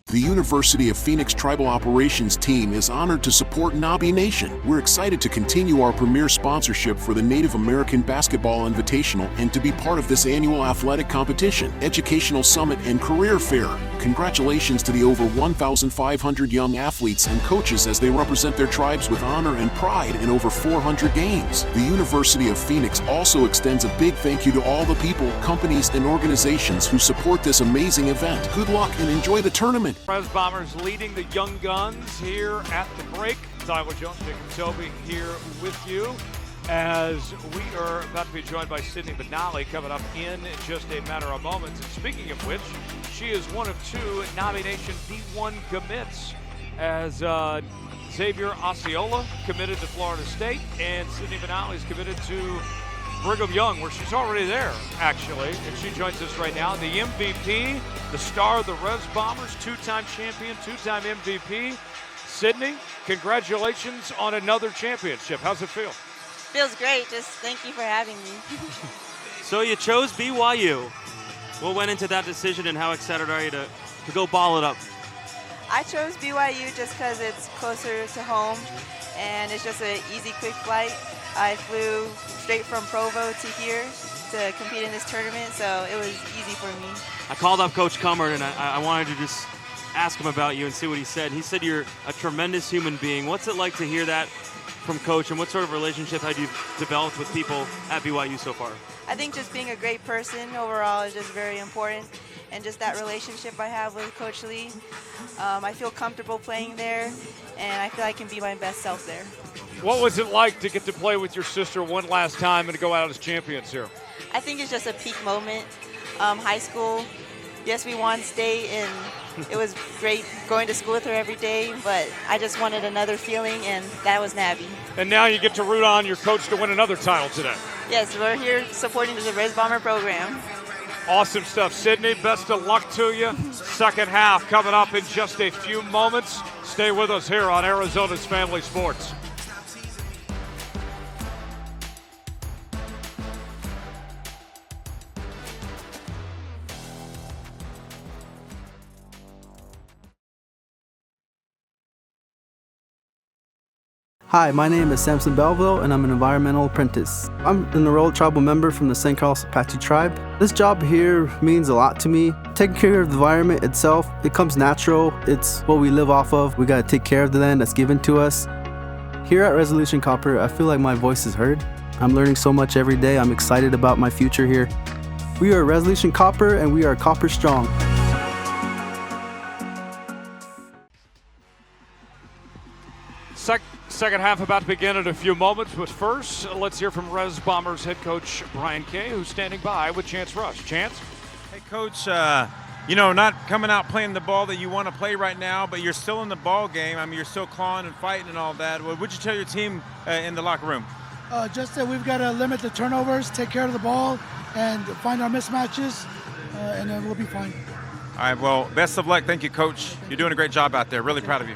The University of Phoenix Tribal Operations team is honored to support NABI Nation. We're excited to continue our premier sponsorship for the Native American Basketball Invitational and to be part of this annual athletic competition, educational summit, and career fair. Congratulations to the over 1,500 young athletes and coaches as they represent their tribes with honor and pride in over 400 games. The University of Phoenix also extends a big thank you to all the people, companies, and organizations who support this amazing event. Good luck and enjoy the tournament. Res Bombers leading the Young Guns here at the break. Tyler Jones, Jacob Toby here with you as we are about to be joined by Sydney Benali coming up in just a matter of moments. And speaking of which, she is one of two NABI Nation D1 commits as Xavier Osceola committed to Florida State and Sydney Benali is committed to Brigham Young, where she's already there, actually, and she joins us right now. The MVP, the star of the Res Bombers, two-time champion, two-time MVP. Sydney, congratulations on another championship. How's it feel? Feels great. Just thank you for having me. So you chose BYU. What went into that decision, and how excited are you to go ball it up? I chose BYU just because it's closer to home, and it's just an easy, quick flight. I flew straight from Provo to here to compete in this tournament, so it was easy for me. I called up Coach Cummert, and I wanted to just ask him about you and see what he said. He said you're a tremendous human being. What's it like to hear that from Coach, and what sort of relationship have you developed with people at BYU so far? I think just being a great person overall is just very important, and just that relationship I have with Coach Lee. I feel comfortable playing there, and I feel I can be my best self there. What was it like to get to play with your sister one last time and to go out as champions here? I think it's just a peak moment. High school, yes, we won state, and it was great going to school with her every day, but I just wanted another feeling, and that was NABI. And now you get to root on your coach to win another title today. Yes, we're here supporting the Res Bomber program. Awesome stuff, Sydney. Best of luck to you. Second half coming up in just a few moments. Stay with us here on Arizona's Family Sports. Hi, my name is Samson Belleville, and I'm an environmental apprentice. I'm an enrolled tribal member from the St. Carlos Apache tribe. This job here means a lot to me. Taking care of the environment itself, it comes natural. It's what we live off of. We gotta take care of the land that's given to us. Here at Resolution Copper, I feel like my voice is heard. I'm learning so much every day. I'm excited about my future here. We are Resolution Copper, and we are Copper Strong. Second half about to begin in a few moments, but first, let's hear from Res Bombers head coach Brian Kay, who's standing by with Chance Rush. Chance? Hey, Coach, not coming out playing the ball that you want to play right now, but you're still in the ball game. I mean, you're still clawing and fighting and all that. What would you tell your team in the locker room? Just that we've got to limit the turnovers, take care of the ball, and find our mismatches, and then we'll be fine. All right, well, best of luck. Thank you, Coach. You're doing a great job out there. Really proud of you.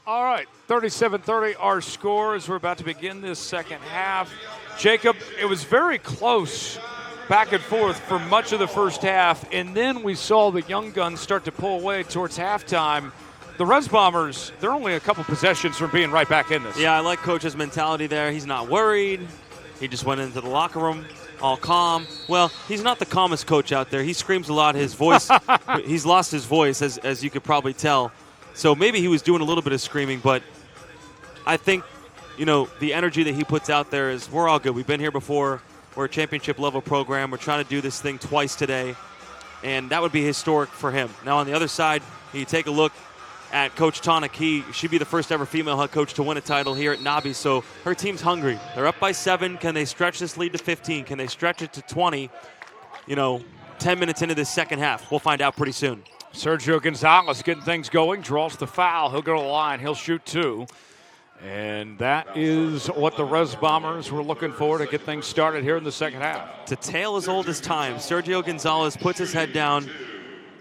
All right, 37-30 our score as we're about to begin this second half. Jacob, it was very close back and forth for much of the first half, and then we saw the Young Guns start to pull away towards halftime. The Res Bombers, they're only a couple possessions from being right back in this. Yeah, I like Coach's mentality there. He's not worried. He just went into the locker room all calm. Well, he's not the calmest coach out there. He screams a lot. His voice, he's lost his voice, as you could probably tell. So maybe he was doing a little bit of screaming, but I think, the energy that he puts out there is we're all good. We've been here before. We're a championship level program. We're trying to do this thing twice today, and that would be historic for him. Now on the other side, you take a look at Coach Tonic. She'd be the first ever female head coach to win a title here at NABI, so her team's hungry. They're up by 7. Can they stretch this lead to 15? Can they stretch it to 20? 10 minutes into this second half. We'll find out pretty soon. Sergio Gonzalez getting things going, draws the foul. He'll go to the line. He'll shoot 2. And that is what the Res Bombers were looking for to get things started here in the second half. It's a tale as old as time. Sergio Gonzalez puts his head down,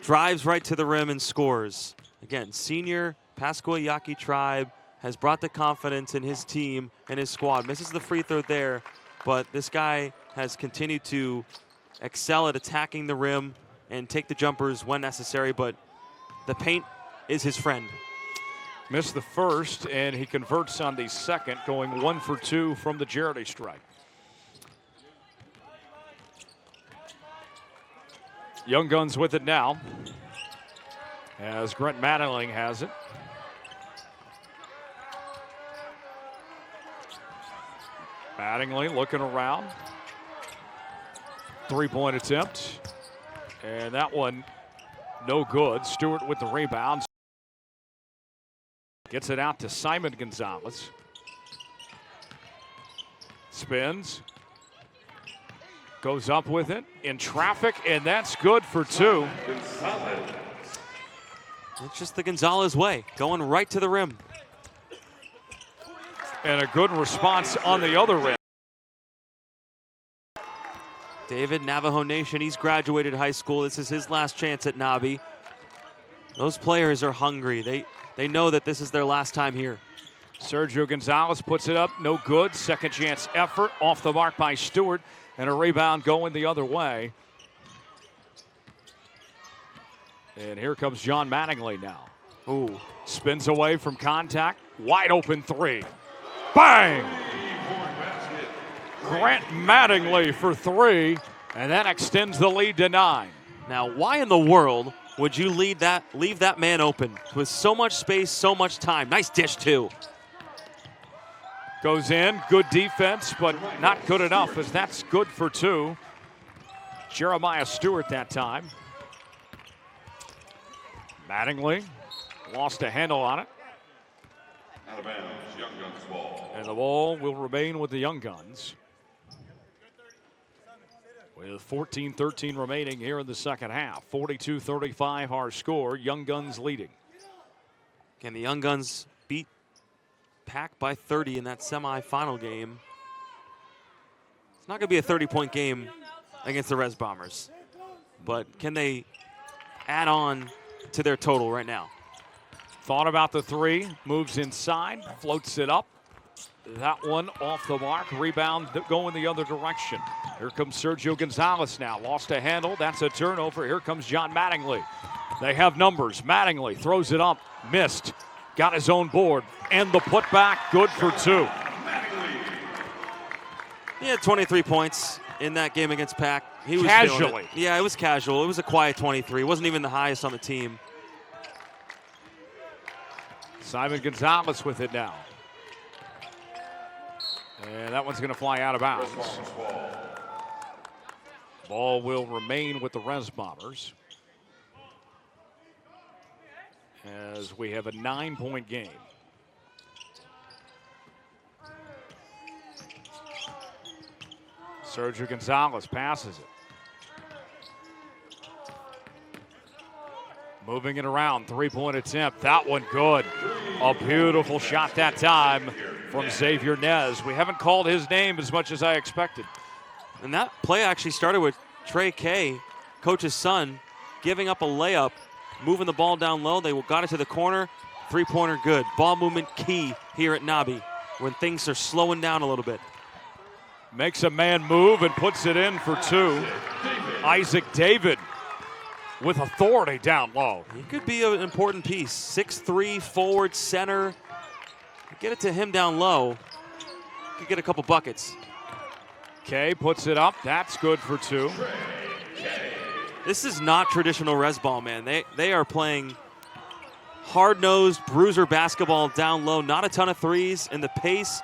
drives right to the rim, and scores. Again, senior Pascua Yaqui tribe has brought the confidence in his team and his squad. Misses the free throw there, but this guy has continued to excel at attacking the rim and take the jumpers when necessary, but the paint is his friend. Missed the first, and he converts on the second, going 1 for 2 from the Jarity strike. Young Guns with it now, as Grant Mattingly has it. Mattingly looking around. 3-point attempt. And that one, no good. Stewart with the rebound. Gets it out to Simon Gonzalez. Spins. Goes up with it in traffic, and that's good for 2. It's just the Gonzalez way, going right to the rim. And a good response on the other rim. David, Navajo Nation, he's graduated high school. This is his last chance at NABI. Those players are hungry. They know that this is their last time here. Sergio Gonzalez puts it up, no good. Second chance effort, off the mark by Stewart, and a rebound going the other way. And here comes John Mattingly now. Ooh. Spins away from contact. Wide open three. Bang! Grant Mattingly for three, and that extends the lead to 9. Now, why in the world would you leave that man open with so much space, so much time? Nice dish, too. Goes in, good defense, but not good enough, as that's good for 2. Jeremiah Stewart that time. Mattingly lost a handle on it. Out of bounds, Young Guns ball. And the ball will remain with the Young Guns. With 14-13 remaining here in the second half. 42-35 our score. Young Guns leading. Can the Young Guns beat Pack by 30 in that semifinal game? It's not going to be a 30-point game against the Res Bombers. But can they add on to their total right now? Thought about the three. Moves inside. Floats it up. That one off the mark. Rebound going the other direction. Here comes Sergio Gonzalez now. Lost a handle. That's a turnover. Here comes John Mattingly. They have numbers. Mattingly throws it up. Missed. Got his own board. And the putback. Good for 2. He had 23 points in that game against Pack. He was casually. Yeah, it was casual. It was a quiet 23. It wasn't even the highest on the team. Simon Gonzalez with it now. And that one's going to fly out of bounds. Ball will remain with the Res Bombers, as we have a 9-point game. Sergio Gonzalez passes it. Moving it around, 3-point attempt. That one good. A beautiful shot that time from Xavier Nez. We haven't called his name as much as I expected. And that play actually started with Trey Kay, coach's son, giving up a layup, moving the ball down low. They got it to the corner. 3-pointer good. Ball movement key here at NABI when things are slowing down a little bit. Makes a man move and puts it in for 2. Isaac David with authority down low. He could be an important piece. 6'3", forward, center. Get it to him down low. Could get a couple buckets. Kay puts it up. That's good for 2. This is not traditional res ball, man. They are playing hard-nosed bruiser basketball down low. Not a ton of threes, and the pace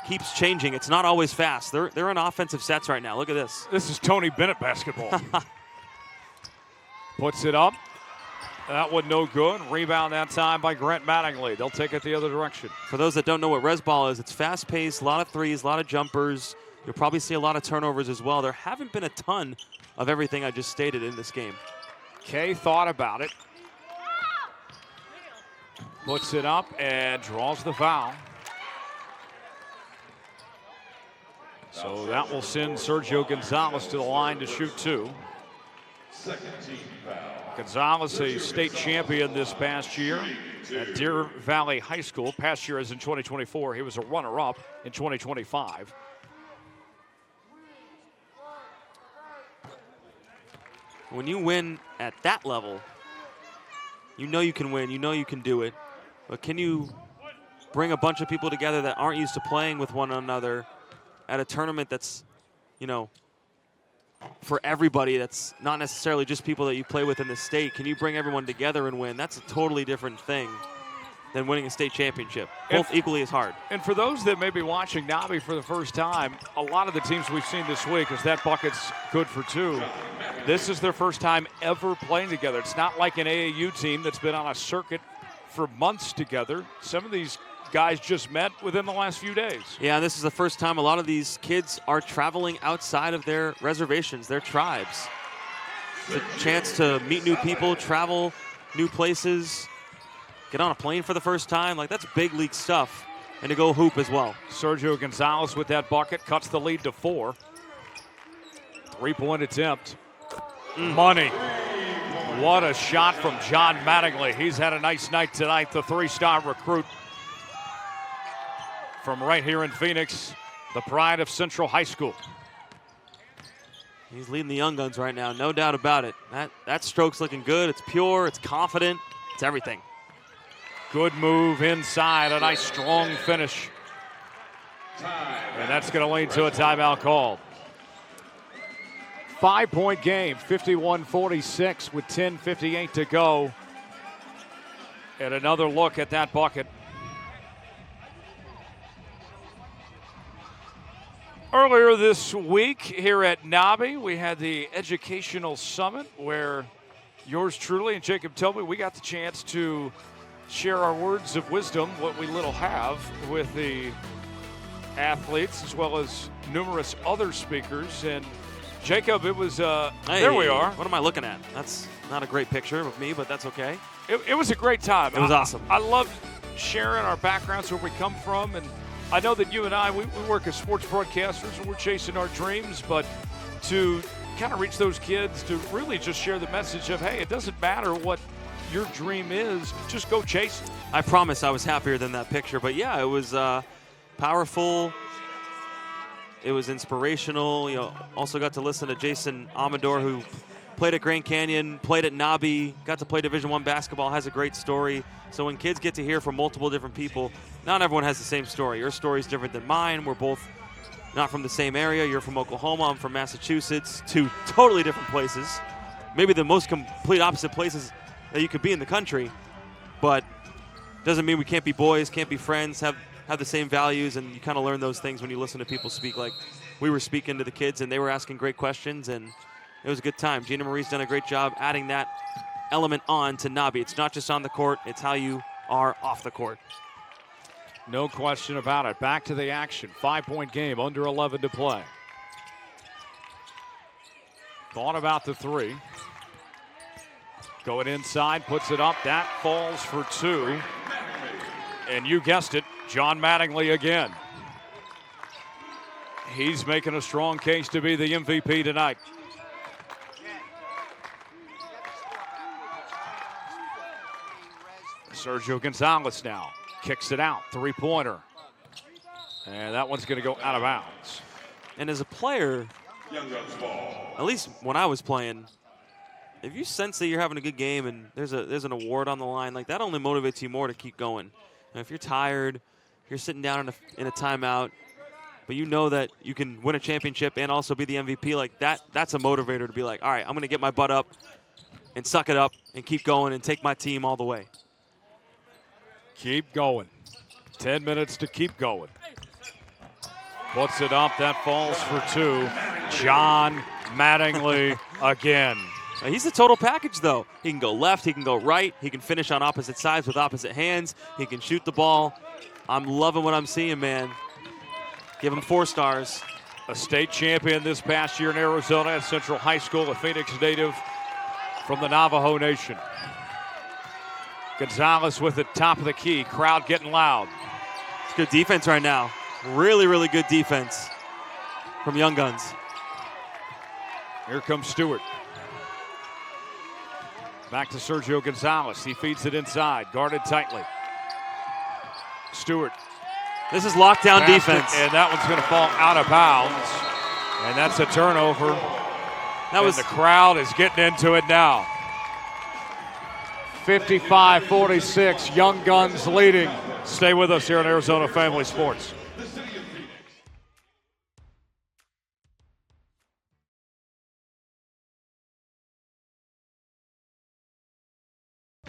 keeps changing. It's not always fast. They're in offensive sets right now. Look at this. This is Tony Bennett basketball. Puts it up. That one no good. Rebound that time by Grant Mattingly. They'll take it the other direction. For those that don't know what res ball is, it's fast-paced, a lot of threes, a lot of jumpers. You'll probably see a lot of turnovers as well. There haven't been a ton of everything I just stated in this game. Kay thought about it. Puts it up and draws the foul. So that will send Sergio Gonzalez to the line to shoot 2. Gonzalez, a state champion this past year at Deer Valley High School. Past year as in 2024. He was a runner-up in 2025. When you win at that level, you know you can win, you know you can do it. But can you bring a bunch of people together that aren't used to playing with one another at a tournament that's, you know, for everybody, that's not necessarily just people that you play with in the state? Can you bring everyone together and win? That's a totally different thing than winning a state championship. Both equally as hard. And for those that may be watching NABI for the first time, a lot of the teams we've seen this week, is that bucket's good for 2. This is their first time ever playing together. It's not like an AAU team that's been on a circuit for months together. Some of these guys just met within the last few days. Yeah, this is the first time a lot of these kids are traveling outside of their reservations, their tribes. It's a chance to meet new people, travel new places, get on a plane for the first time. Like, that's big league stuff. And to go hoop as well. Sergio Gonzalez with that bucket cuts the lead to 4. 3-point attempt. Money. What a shot from John Mattingly. He's had a nice night tonight, the 3-star recruit from right here in Phoenix, the pride of Central High School. He's leading the Young Guns right now, no doubt about it. That stroke's looking good. It's pure, it's confident, it's everything. Good move inside, a nice strong finish. And that's going to lead to a timeout call. 5-point game, 51-46 with 10:58 to go. And another look at that bucket. Earlier this week here at NABI, we had the Educational Summit where yours truly and Jacob Toby, we got the chance to share our words of wisdom, what we little have, with the athletes as well as numerous other speakers. And Jacob, it was, there we are. What am I looking at? That's not a great picture of me, but that's okay. It was a great time. It was awesome. I love sharing our backgrounds, where we come from, and I know that you and I, we work as sports broadcasters and we're chasing our dreams, but to kind of reach those kids, to really just share the message of, hey, it doesn't matter what your dream is, just go chase it. I promise I was happier than that picture, but yeah, it was powerful. It was inspirational. You know, also got to listen to Jason Amador, who played at Grand Canyon, played at NABI, got to play Division I basketball, has a great story. So when kids get to hear from multiple different people, not everyone has the same story. Your story is different than mine. We're both not from the same area. You're from Oklahoma, I'm from Massachusetts, two totally different places. Maybe the most complete opposite places that you could be in the country, but doesn't mean we can't be boys, can't be friends, have the same values, and you kind of learn those things when you listen to people speak like we were speaking to the kids, and they were asking great questions, and it was a good time. Gina Marie's done a great job adding that element on to NABI. It's not just on the court, it's how you are off the court. No question about it. Back to the action. 5-point game, under 11 to play. Thought about the three. Going inside, puts it up. That falls for two. And you guessed it, John Mattingly again. He's making a strong case to be the MVP tonight. Sergio Gonzalez now kicks it out, three-pointer. And that one's going to go out of bounds. And as a player, at least when I was playing, if you sense that you're having a good game and there's an award on the line, like that only motivates you more to keep going. And if you're tired, you're sitting down in a timeout, but you know that you can win a championship and also be the MVP, like that's a motivator to be like, all right, I'm going to get my butt up and suck it up and keep going and take my team all the way. Keep going. 10 minutes to keep going. Puts it up. That falls for two. John Mattingly again. He's a total package, though. He can go left. He can go right. He can finish on opposite sides with opposite hands. He can shoot the ball. I'm loving what I'm seeing, man. Give him 4 stars. A state champion this past year in Arizona at Central High School, a Phoenix native from the Navajo Nation. Gonzalez with the top of the key. Crowd getting loud. It's good defense right now. Really, really good defense from Young Guns. Here comes Stewart. Back to Sergio Gonzalez. He feeds it inside, guarded tightly. Stewart. This is lockdown defense. And that one's going to fall out of bounds. And that's a turnover. The crowd is getting into it now. 55-46, Young Guns leading. Stay with us here on Arizona Family Sports.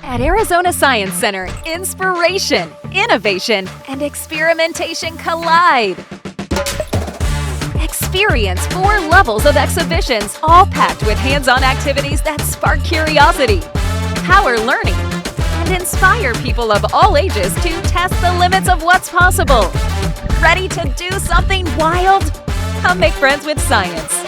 At Arizona Science Center, inspiration, innovation, and experimentation collide. Experience 4 levels of exhibitions, all packed with hands-on activities that spark curiosity, power learning, and inspire people of all ages to test the limits of what's possible. Ready to do something wild? Come make friends with science.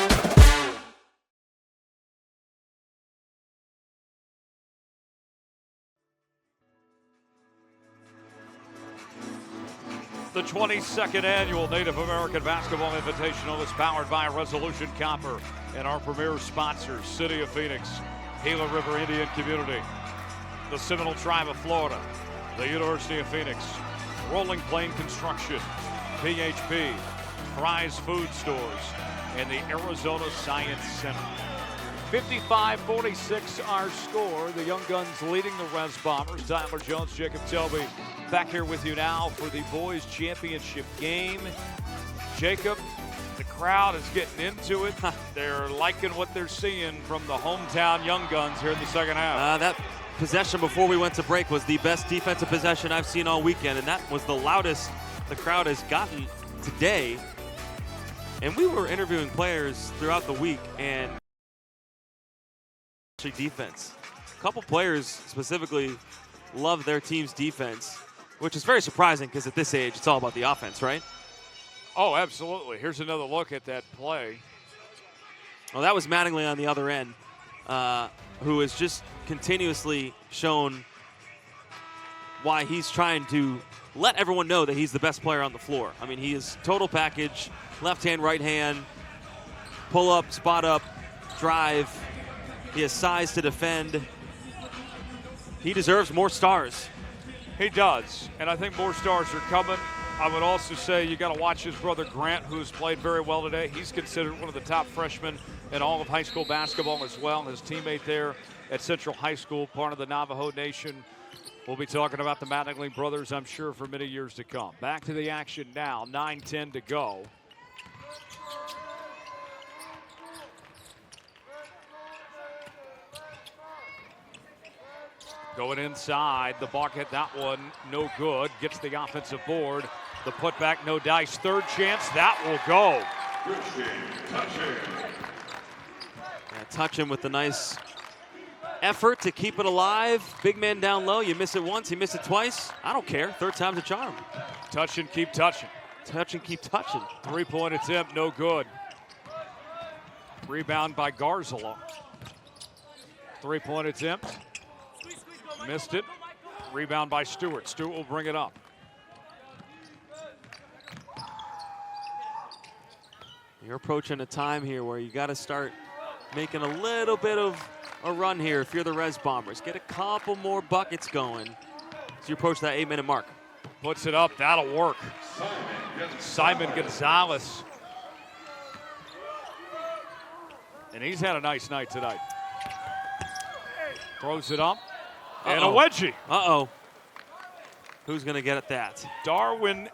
The 22nd annual Native American Basketball Invitational is powered by Resolution Copper and our premier sponsors, City of Phoenix, Gila River Indian Community, the Seminole Tribe of Florida, the University of Phoenix, Rolling Plain Construction, PHP, Fry's Food Stores, and the Arizona Science Center. 55-46 our score. The Young Guns leading the Res Bombers. Tyler Jones, Jacob Toby back here with you now for the boys championship game. Jacob, the crowd is getting into it. They're liking what they're seeing from the hometown Young Guns here in the second half. That possession before we went to break was the best defensive possession I've seen all weekend, and that was the loudest the crowd has gotten today. And we were interviewing players throughout the week, and defense. A couple players specifically love their team's defense, which is very surprising because at this age, it's all about the offense, right? Oh, absolutely. Here's another look at that play. Well, that was Mattingly on the other end, who has just continuously shown why he's trying to let everyone know that he's the best player on the floor. I mean, he is total package, left hand, right hand, pull up, spot up, drive. He has size to defend. He deserves more stars. He does, and I think more stars are coming. I would also say you got to watch his brother Grant, who's played very well today. He's considered one of the top freshmen in all of high school basketball as well. His teammate there at Central High School, part of the Navajo Nation. We'll be talking about the Mattingly brothers, I'm sure, for many years to come. Back to the action now, 9:10 to go. Going inside, the bucket, that one no good. Gets the offensive board. The putback, no dice. Third chance, that will go. Yeah, touch him with the nice effort to keep it alive. Big man down low. You miss it once, you miss it twice. I don't care. Third time's a charm. Touch and keep touching. Touch and keep touching. Three-point attempt, no good. Rebound by Garzola. Three-point attempt. Missed it. Rebound by Stewart. Stewart will bring it up. You're approaching a time here where you got to start making a little bit of a run here if you're the Res Bombers. Get a couple more buckets going as you approach that 8-minute mark. Puts it up. That'll work. Simon Gonzalez. And he's had a nice night tonight. Throws it up. And a wedgie. Uh-oh. Who's going to get at that? Darwin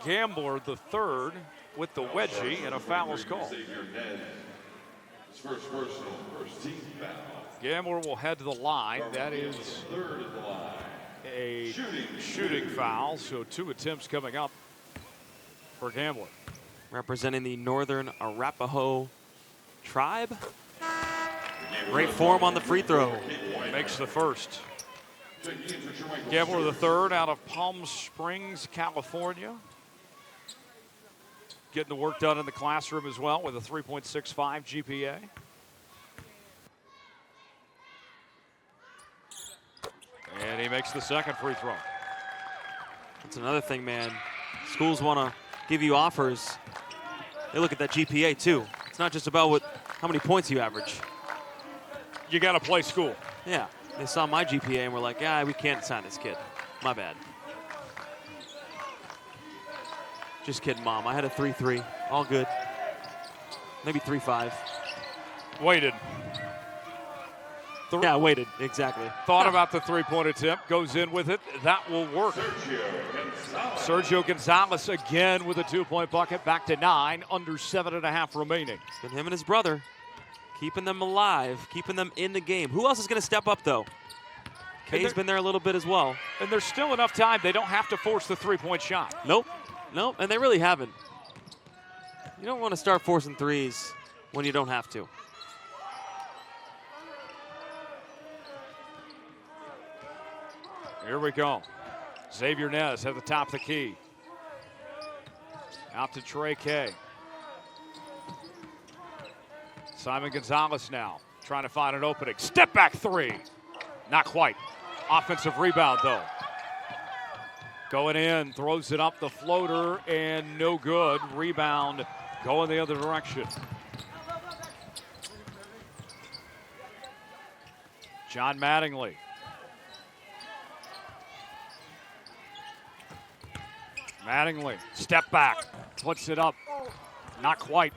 Gambler the third with the wedgie, and a foul is called. Gambler will head to the line. That is a shooting foul, so 2 attempts coming up for Gambler. Representing the Northern Arapaho tribe. Great form on the free throw. Makes the first. Gambler the third out of Palm Springs, California. Getting the work done in the classroom as well with a 3.65 GPA. And he makes the second free throw. That's another thing, man. Schools want to give you offers. They look at that GPA too. It's not just about how many points you average. You got to play school. Yeah. They saw my GPA and were like, yeah, we can't sign this kid. My bad. Just kidding, Mom. I had a 3.3. All good. Maybe 3.5. Waited. Yeah, waited. Exactly. Thought about the three-point attempt. Goes in with it. That will work. Sergio Gonzalez again with a 2-point bucket. Back to 9. Under 7.5 remaining. It's been him and his brother. Keeping them alive, keeping them in the game. Who else is going to step up, though? Kay's been there a little bit as well. And there's still enough time. They don't have to force the three-point shot. Nope, and they really haven't. You don't want to start forcing threes when you don't have to. Here we go. Xavier Nez at the top of the key. Out to Trey Kay. Simon Gonzalez now trying to find an opening. Step back three. Not quite. Offensive rebound, though. Going in, throws it up the floater, and no good. Rebound going the other direction. John Mattingly. Mattingly, step back, puts it up. Not quite.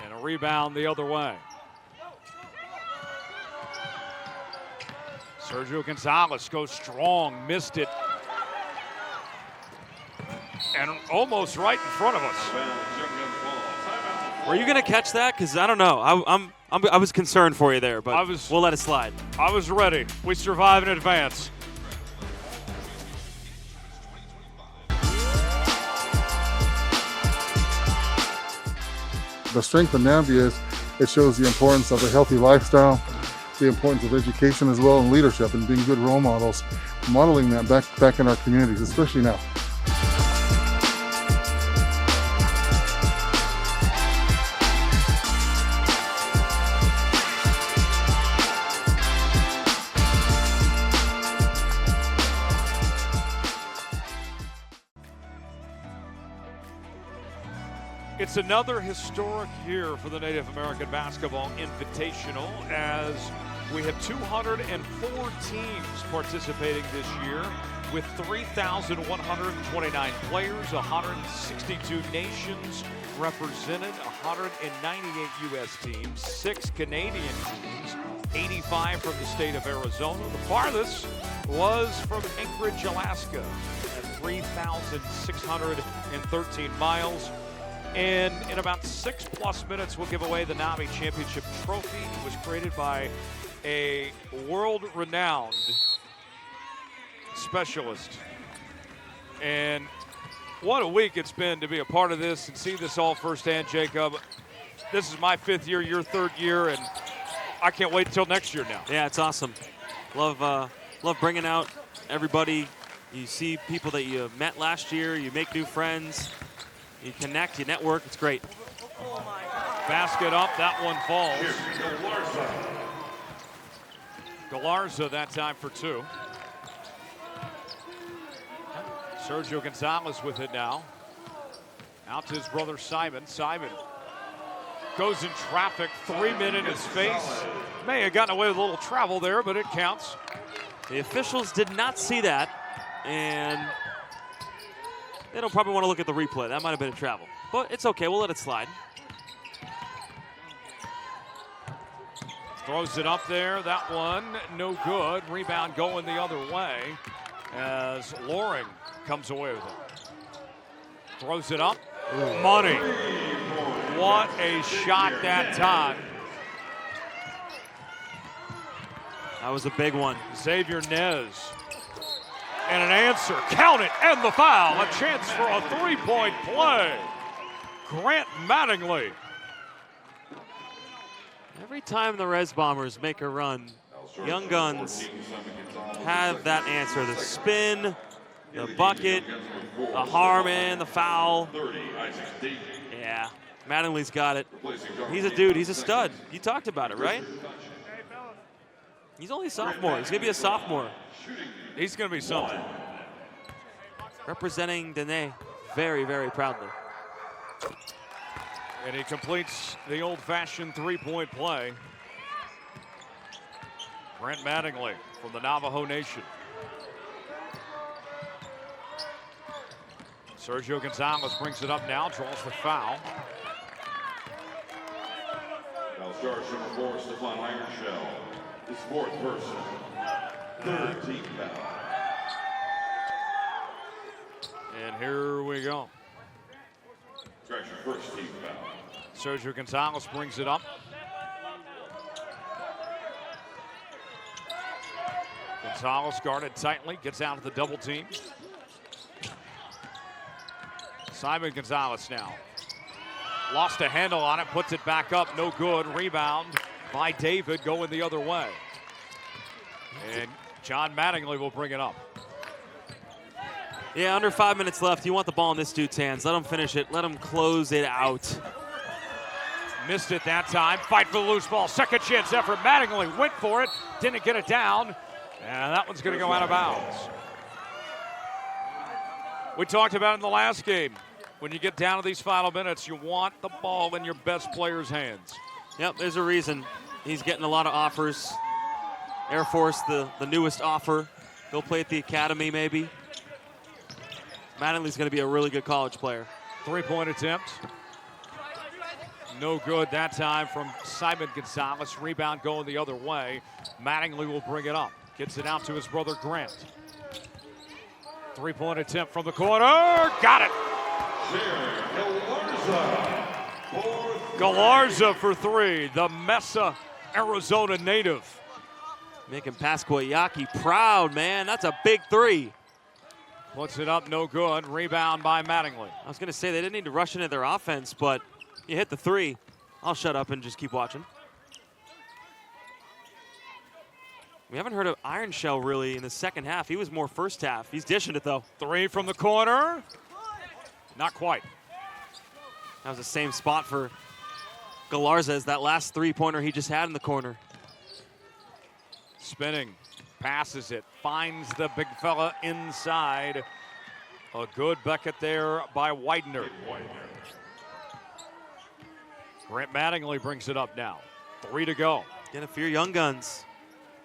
And a rebound the other way. Sergio Gonzalez goes strong, missed it. And almost right in front of us. Were you going to catch that? Because I don't know. I was concerned for you there, but we'll let it slide. I was ready. We survive in advance. The strength of NABI is it shows the importance of a healthy lifestyle, the importance of education as well, and leadership, and being good role models, modeling that back in our communities, especially now. It's another historic year for the Native American Basketball Invitational as we have 204 teams participating this year with 3,129 players, 162 nations represented, 198 U.S. teams, 6 Canadian teams, 85 from the state of Arizona. The farthest was from Anchorage, Alaska at 3,613 miles. And in about 6+ minutes, we'll give away the NABI Championship Trophy. It was created by a world-renowned specialist. And what a week it's been to be a part of this and see this all firsthand, Jacob. This is my 5th year, your 3rd year, and I can't wait until next year now. Yeah, it's awesome. Love bringing out everybody. You see people that you met last year. You make new friends. You connect, you network, it's great. Basket up, that one falls. Galarza that time for 2. Sergio Gonzalez with it now. Out to his brother Simon. Simon goes in traffic, 3 men in his face. May have gotten away with a little travel there, but it counts. The officials did not see that, and they don't probably want to look at the replay. That might have been a travel. But it's okay. We'll let it slide. Throws it up there. That one, no good. Rebound going the other way as Loring comes away with it. Throws it up. Money. What a shot that time. That was a big one. Xavier Nez. And an answer, count it, and the foul. A chance for a 3-point play. Grant Mattingly. Every time the Res Bombers make a run, Young Guns have that answer. The spin, the bucket, the harm, and the foul. Yeah, Mattingly's got it. He's a dude, he's a stud. You talked about it, right? He's only a sophomore. He's going to be a sophomore. He's going to be something. Representing Dene very, very proudly. And he completes the old-fashioned 3-point play. Brent Mattingly from the Navajo Nation. Sergio Gonzalez brings it up now, draws the foul. Foul charge number 4, Stefan Ironshell. His 4th person. 3rd team foul. And here we go. Strikes your 1st team foul. Sergio Gonzalez brings it up. Gonzalez guarded tightly, gets out of the double team. Simon Gonzalez now. Lost a handle on it, puts it back up, no good. Rebound by David going the other way. And John Mattingly will bring it up. Yeah, under 5 minutes left. You want the ball in this dude's hands. Let him finish it. Let him close it out. Missed it that time. Fight for the loose ball. Second chance effort. Mattingly went for it. Didn't get it down. And that one's going to go out of bounds. We talked about it in the last game. When you get down to these final minutes, you want the ball in your best player's hands. Yep, there's a reason. He's getting a lot of offers. Air Force, the newest offer. He'll play at the academy maybe. Mattingly's going to be a really good college player. 3-point attempt. No good that time from Simon Gonzalez. Rebound going the other way. Mattingly will bring it up. Gets it out to his brother Grant. Three-point attempt from the corner. Got it. Galarza for three. The Mesa, Arizona native. Making Pasquayaki proud, man. That's a big three. Puts it up, no good. Rebound by Mattingly. I was going to say they didn't need to rush into their offense, but you hit the three. I'll shut up and just keep watching. We haven't heard of Iron Shell really in the second half. He was more first half. He's dishing it, though. Three from the corner. Not quite. That was the same spot for Galarza as that last three-pointer he just had in the corner. Spinning, passes it, finds the big fella inside. A good bucket there by Widener. Grant Mattingly brings it up now. 3 to go. Get it for your young guns.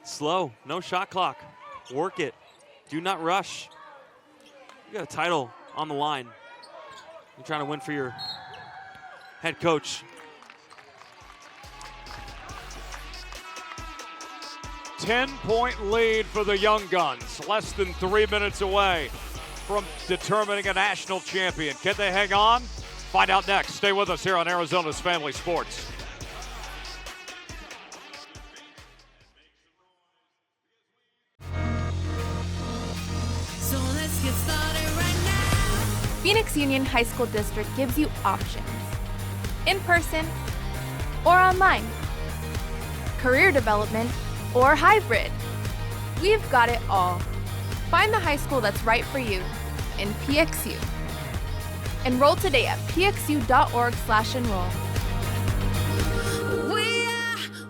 Slow, no shot clock. Work it. Do not rush. You got a title on the line. You're trying to win for your head coach. 10-point lead for the Young Guns. Less than 3 minutes away from determining a national champion. Can they hang on? Find out next. Stay with us here on Arizona's Family Sports. So let's get started right now. Phoenix Union High School District gives you options. In person or online. Career development or hybrid. We've got it all. Find the high school that's right for you in PXU. Enroll today at pxu.org/enroll.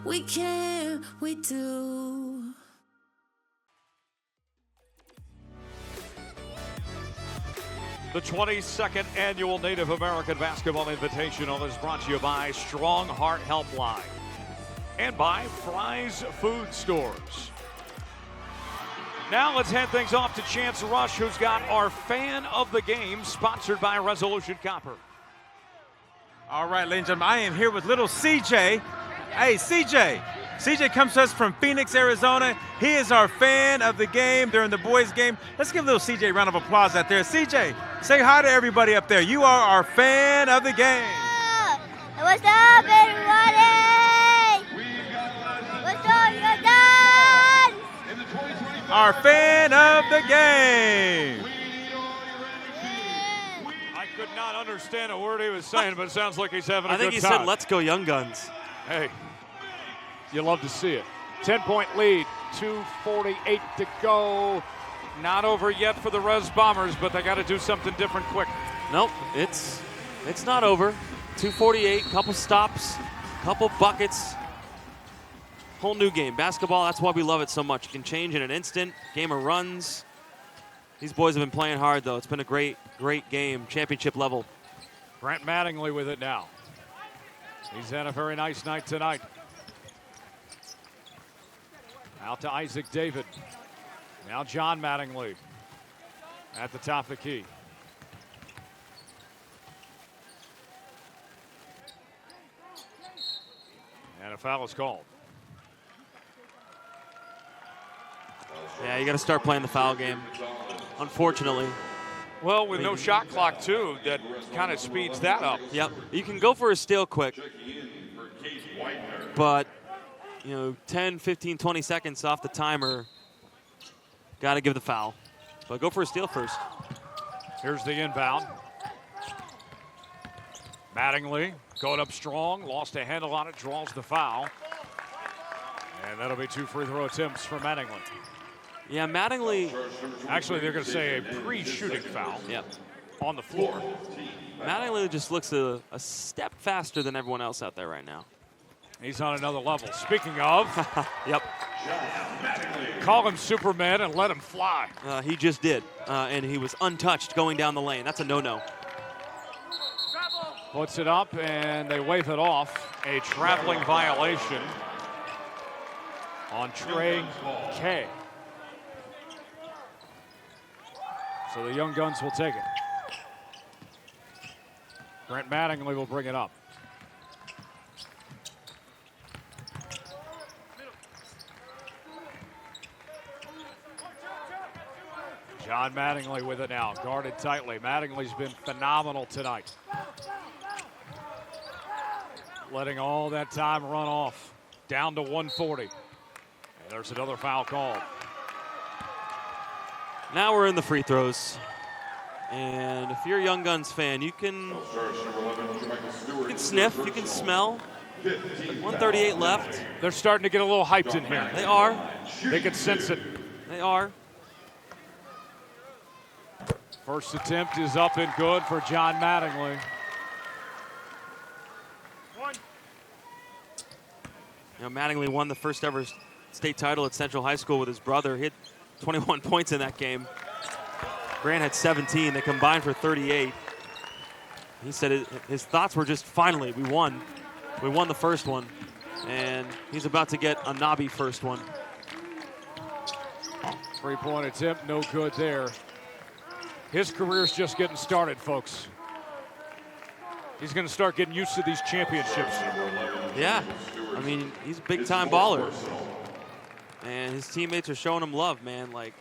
We can, we do. The 22nd Annual Native American Basketball Invitational is brought to you by Strong Heart Helpline and by Fry's Food Stores. Now let's hand things off to Chance Rush, who's got our Fan of the Game, sponsored by Resolution Copper. All right, ladies and gentlemen, I am here with little CJ. Hey, CJ. CJ comes to us from Phoenix, Arizona. He is our fan of the game during the boys' game. Let's give little CJ a round of applause out there. CJ, say hi to everybody up there. You are our fan of the game. What's up, everybody? What's up, you guys? Our fan of the game. I could not understand a word he was saying, but it sounds like he's having a good time. I think he said, let's go Young Guns. Hey, you love to see it. 10-point lead, 2:48 to go. Not over yet for the Res Bombers, but they got to do something different quick. Nope, it's not over. 2:48, couple stops, couple buckets. Whole new game. Basketball, that's why we love it so much. It can change in an instant. Game of runs. These boys have been playing hard, though. It's been a great, great game, championship level. Grant Mattingly with it now. He's had a very nice night tonight. Out to Isaac David. Now John Mattingly at the top of the key. And a foul is called. Yeah, you got to start playing the foul game, unfortunately. Well, with no shot clock, too, that kind of speeds that up. Yep. You can go for a steal quick, but, 10, 15, 20 seconds off the timer, got to give the foul. But go for a steal first. Here's the inbound. Mattingly going up strong, lost a handle on it, draws the foul. And that'll be 2 free throw attempts for Mattingly. Yeah, Mattingly. Actually, they're going to say a pre-shooting foul. Yep. On the floor. Mattingly just looks a step faster than everyone else out there right now. He's on another level. Speaking of. Yep. Call him Superman and let him fly. He just did. And he was untouched going down the lane. That's a no-no. Puts it up, and they wave it off. A traveling violation on Trey K. So the Young Guns will take it. Grant Mattingly will bring it up. John Mattingly with it now, guarded tightly. Mattingly's been phenomenal tonight. Letting all that time run off. Down to 140. And there's another foul called. Now we're in the free throws. And if you're a Young Guns fan, you can sniff, you can smell. 138 left. They're starting to get a little hyped in here. They are. They can sense it. They are. First attempt is up and good for John Mattingly. You know, Mattingly won the first ever state title at Central High School with his brother. He had 21 points in that game. Grant had 17. They combined for 38. He said his thoughts were just, finally, we won. We won the first one. And he's about to get a NABI first one. Three-point attempt, no good there. His career's just getting started, folks. He's going to start getting used to these championships. Yeah, I mean, he's a big-time baller. And his teammates are showing him love, man. Like,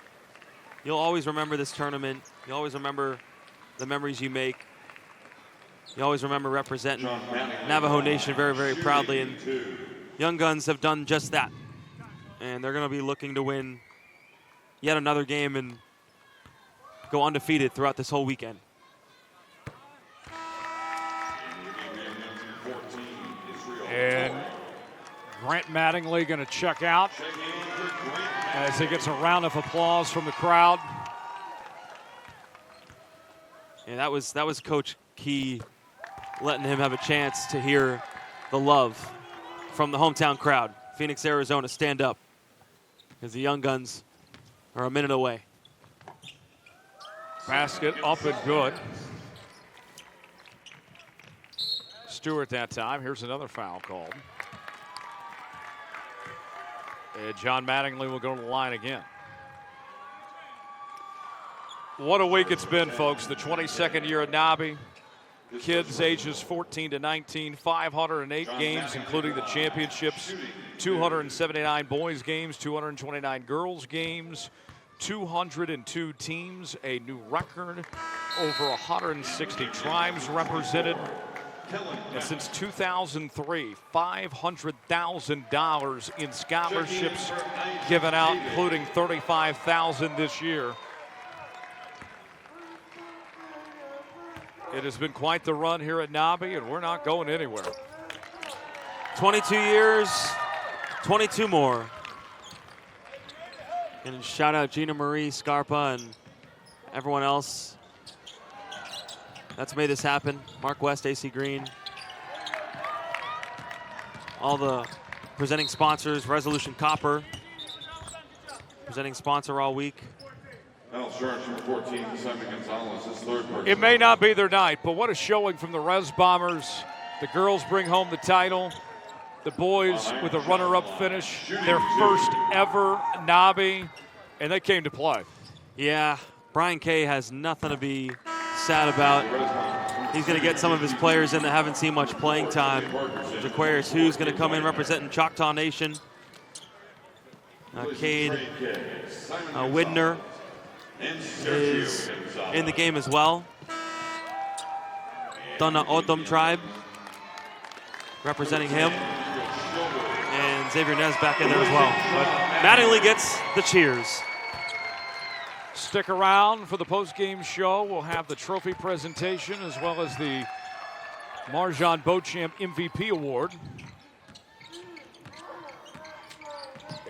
you'll always remember this tournament. You'll always remember the memories you make. You always remember representing Navajo Nation very, very proudly. And Young Guns have done just that. And they're going to be looking to win yet another game and go undefeated throughout this whole weekend. And Grant Mattingly going to check out as he gets a round of applause from the crowd. And that was Coach Key letting him have a chance to hear the love from the hometown crowd. Phoenix, Arizona, stand up, because the Young Guns are a minute away. Basket up and good. Stewart that time. Here's another foul called. And John Mattingly will go to the line again. What a week it's been, folks. The 22nd year of NABI. Kids ages 14 to 19, 508 games, including the championships, 279 boys games, 229 girls games, 202 teams, a new record, over 160 tribes represented. And since 2003, $500,000 in scholarships given out, including $35,000 this year. It has been quite the run here at NABI, and we're not going anywhere. 22 years, 22 more. And shout out Gina Marie Scarpa and everyone else that's made this happen. Mark West, AC Green. All the presenting sponsors, Resolution Copper, presenting sponsor all week. It may not be their night, but what a showing from the Res Bombers. The girls bring home the title. The boys with a runner-up finish, their first ever NABI, and they came to play. Yeah, Brian Kay has nothing to be sad about. He's going to get some of his players in that haven't seen much playing time. Jaquarius Hughes going to come in representing Choctaw Nation. Cade Widner is in the game as well. Donna Otham tribe representing him. And Xavier Nez back in there as well. But Mattingly gets the cheers. Stick around for the post-game show. We'll have the trophy presentation as well as the Marjan Beauchamp MVP Award.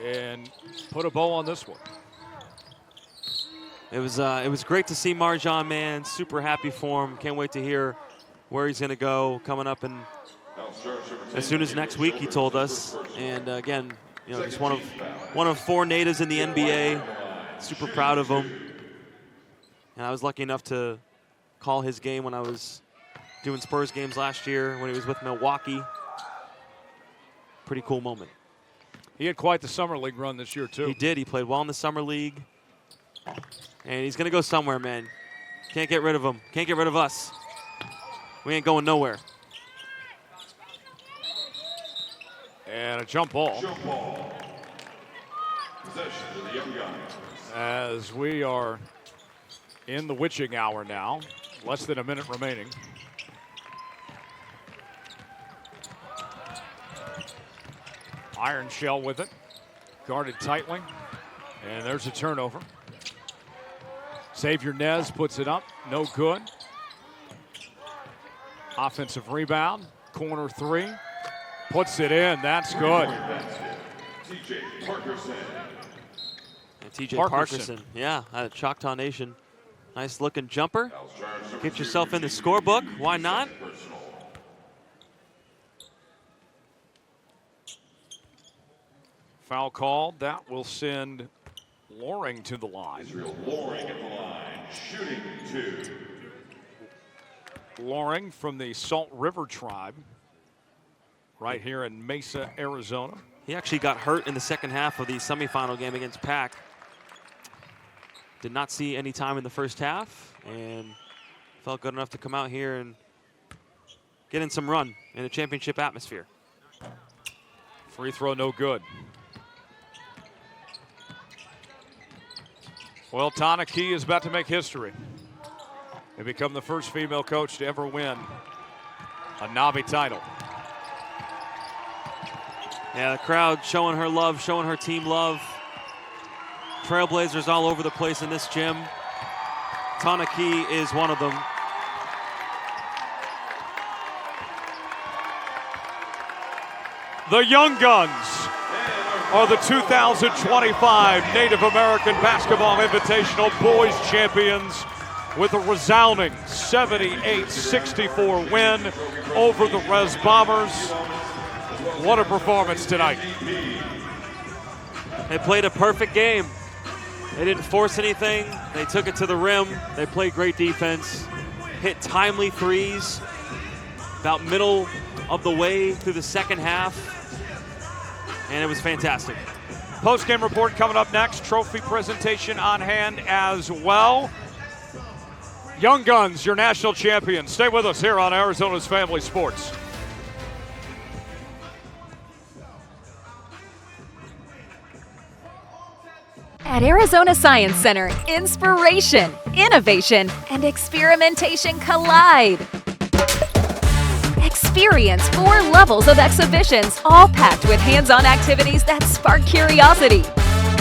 And put a bow on this one. It was great to see Marjan, man. Super happy for him. Can't wait to hear where he's going to go coming up, and as soon as next week, he told us. And again, you know, just one of 4 natives in the NBA. Super proud of him. And I was lucky enough to call his game when I was doing Spurs games last year when he was with Milwaukee. Pretty cool moment. He had quite the summer league run this year, too. He did. He played well in the summer league. And he's going to go somewhere, man. Can't get rid of him. Can't get rid of us. We ain't going nowhere. And a jump ball. As we are in the witching hour now. Less than a minute remaining. Iron Shell with it. Guarded tightly. And there's a turnover. Xavier Nez puts it up. No good. Offensive rebound. Corner three. Puts it in. That's good. And TJ Parkerson. Yeah, out of Choctaw Nation. Nice looking jumper. Get yourself in the scorebook. Why not? Foul called. That will send Loring to the line. Loring at the line, shooting 2. Loring from the Salt River tribe, right here in Mesa, Arizona. He actually got hurt in the second half of the semifinal game against Pac. Did not see any time in the first half and felt good enough to come out here and get in some run in a championship atmosphere. Free throw no good. Well, Tana Key is about to make history and become the first female coach to ever win a NABI title. Yeah, the crowd showing her love, showing her team love. Trailblazers all over the place in this gym. Tana Key is one of them. The Young Guns are the 2025 Native American Basketball Invitational Boys Champions with a resounding 78-64 win over the Res Bombers. What a performance tonight. They played a perfect game. They didn't force anything. They took it to the rim. They played great defense, hit timely threes about middle of the way through the second half. And it was fantastic. Post-game report coming up next. Trophy presentation on hand as well. Young Guns, your national champions. Stay with us here on Arizona's Family Sports. At Arizona Science Center, inspiration, innovation, and experimentation collide. Experience 4 levels of exhibitions, all packed with hands-on activities that spark curiosity,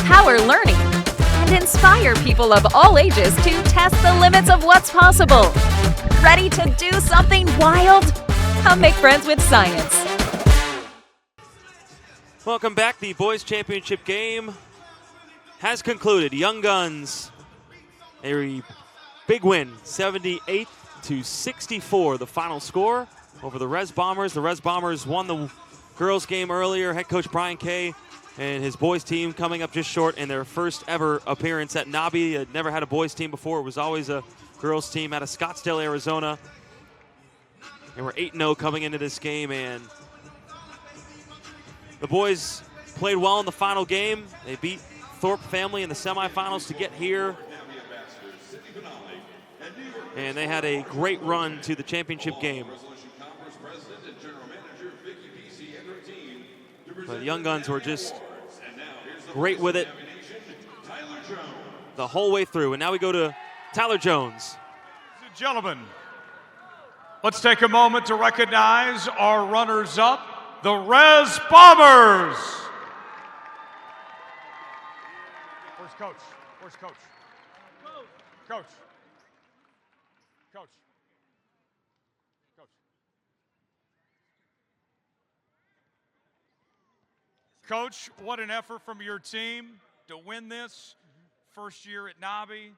power learning, and inspire people of all ages to test the limits of what's possible. Ready to do something wild? Come make friends with science. Welcome back. The boys championship game has concluded. Young Guns, a big win, 78-64, the final score over the Res Bombers. The Res Bombers won the girls game earlier. Head coach Brian Kay and his boys team coming up just short in their first ever appearance at NABI. Had never had a boys team before. It was always a girls team out of Scottsdale, Arizona. They were 8-0 coming into this game, and the boys played well in the final game. They beat Thorpe family in the semifinals to get here. And they had a great run to the championship game. But the Young Guns were just great with it the whole way through. And now we go to Tyler Jones. Ladies and gentlemen, let's take a moment to recognize our runners-up, the Res Bombers. Where's Coach? Where's Coach? Coach. Coach. Coach, what an effort from your team to win this. First year at NABI,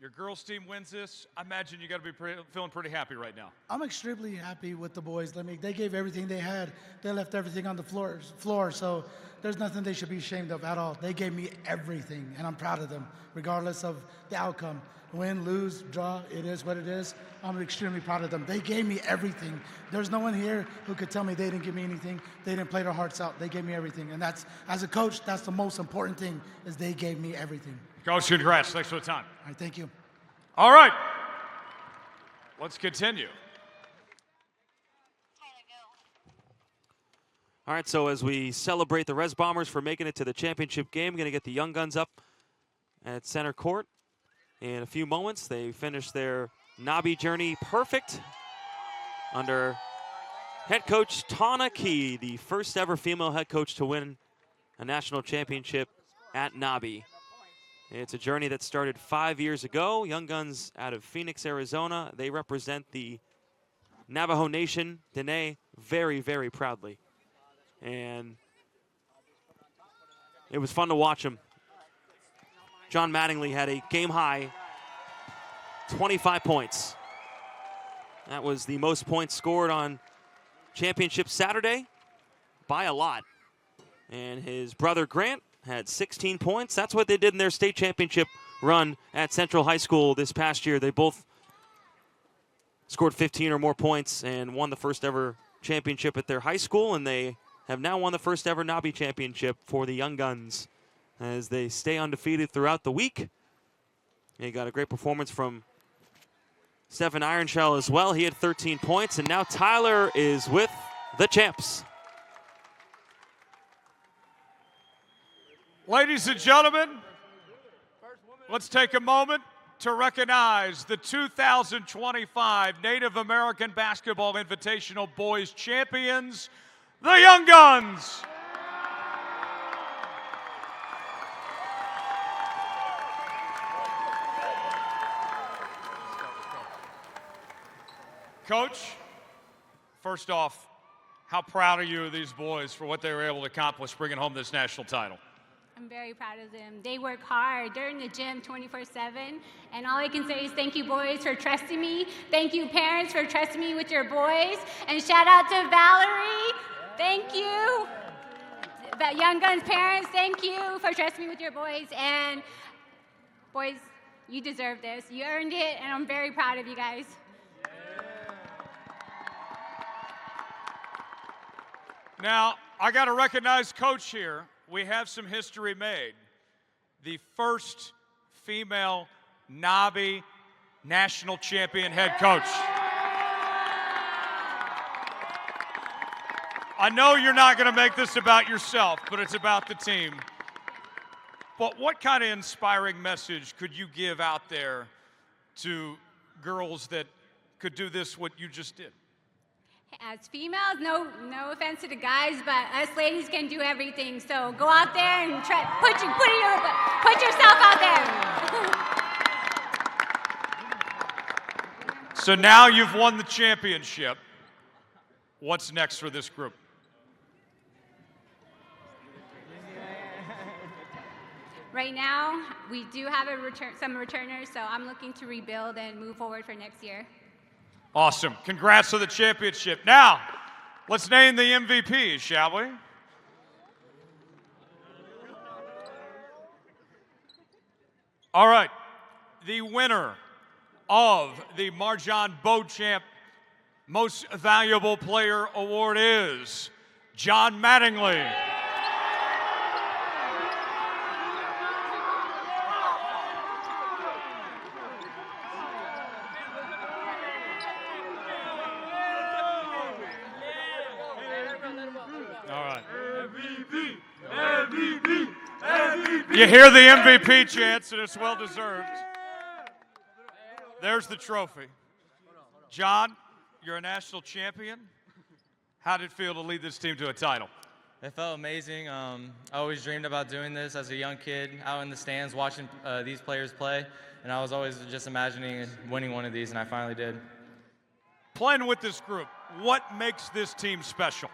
your girls team wins this. I imagine you got to be feeling pretty happy right now. I'm extremely happy with the boys. I mean, they gave everything they had. They left everything on the floor, so there's nothing they should be ashamed of at all. They gave me everything, and I'm proud of them, regardless of the outcome. Win, lose, draw, it is what it is. I'm extremely proud of them. They gave me everything. There's no one here who could tell me they didn't give me anything. They didn't play their hearts out. They gave me everything. And that's, as a coach, that's the most important thing, is they gave me everything. Coach, congrats. Thanks for the time. All right, thank you. All right. Let's continue. All right, so as we celebrate the Res Bombers for making it to the championship game, we're going to get the Young Guns up at center court. in a few moments. They finished their NABI journey perfect under head coach Tana Key, the first ever female head coach to win a national championship at NABI. It's a journey that started 5 years ago. Young Guns out of Phoenix, Arizona. They represent the Navajo Nation, Dene, very, very proudly. And it was fun to watch them. John Mattingly had a game-high 25 points. That was the most points scored on Championship Saturday by a lot. And his brother Grant had 16 points. That's what they did in their state championship run at Central High School this past year. They both scored 15 or more points and won the first ever championship at their high school, and they have now won the first ever NABI championship for the Young Guns as they stay undefeated throughout the week. They got a great performance from Stephen Ironshell as well. He had 13 points, and now Tyler is with the champs. Ladies and gentlemen, let's take a moment to recognize the 2025 Native American Basketball Invitational Boys Champions, the Young Guns. Coach, first off, how proud are you of these boys for what they were able to accomplish bringing home this national title? I'm very proud of them. They work hard. They're in the gym 24/7. And all I can say is thank you, boys, for trusting me. Thank you, parents, for trusting me with your boys. And shout out to Valerie. Thank you. The Young Guns parents, thank you for trusting me with your boys. And boys, you deserve this. You earned it, and I'm very proud of you guys. Now, I got to recognize Coach here. We have some history made. The first female NABI national champion head coach. I know you're not going to make this about yourself, but it's about the team. But what kind of inspiring message could you give out there to girls that could do this, what you just did? As females, no offense to the guys, but us ladies can do everything. So go out there and try, put yourself out there. So now you've won the championship. What's next for this group? Right now, we do have some returners, so I'm looking to rebuild and move forward for next year. Awesome. Congrats on the championship. Now, let's name the MVP, shall we? All right. The winner of the Marjan Beauchamp Most Valuable Player Award is John Mattingly. You hear the MVP chants, and it's well-deserved. There's the trophy. John, you're a national champion. How did it feel to lead this team to a title? It felt amazing. I always dreamed about doing this as a young kid, out in the stands, watching these players play, and I was always just imagining winning one of these, and I finally did. Playing with this group, what makes this team special?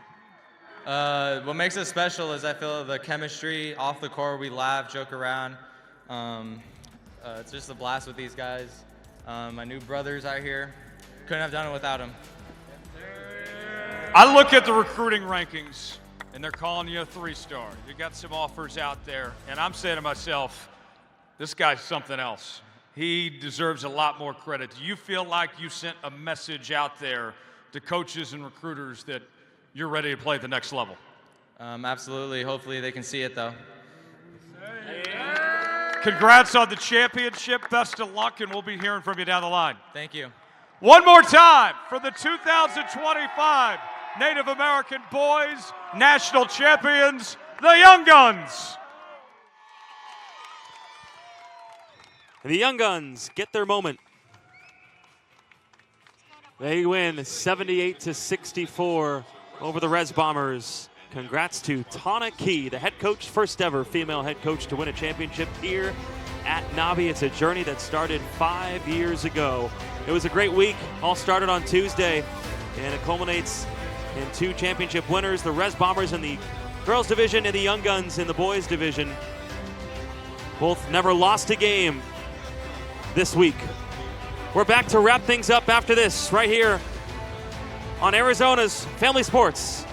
What makes it special is I feel the chemistry off the court. We laugh, joke around. It's just a blast with these guys. My new brothers out here, couldn't have done it without them. I look at the recruiting rankings, and they're calling you a 3-star. You got some offers out there, and I'm saying to myself, this guy's something else. He deserves a lot more credit. Do you feel like you sent a message out there to coaches and recruiters that you're ready to play at the next level? Absolutely. Hopefully they can see it, though. Congrats on the championship. Best of luck, and we'll be hearing from you down the line. Thank you. One more time for the 2025 Native American Boys National Champions, the Young Guns. And the Young Guns get their moment. They win 78-64 over the Res Bombers. Congrats to Tana Key, the head coach, first ever female head coach to win a championship here at NABI. It's a journey that started 5 years ago. It was a great week. All started on Tuesday, and it culminates in 2 championship winners, the Res Bombers in the girls division and the Young Guns in the boys division. Both never lost a game this week. We're back to wrap things up after this right here on Arizona's Family Sports.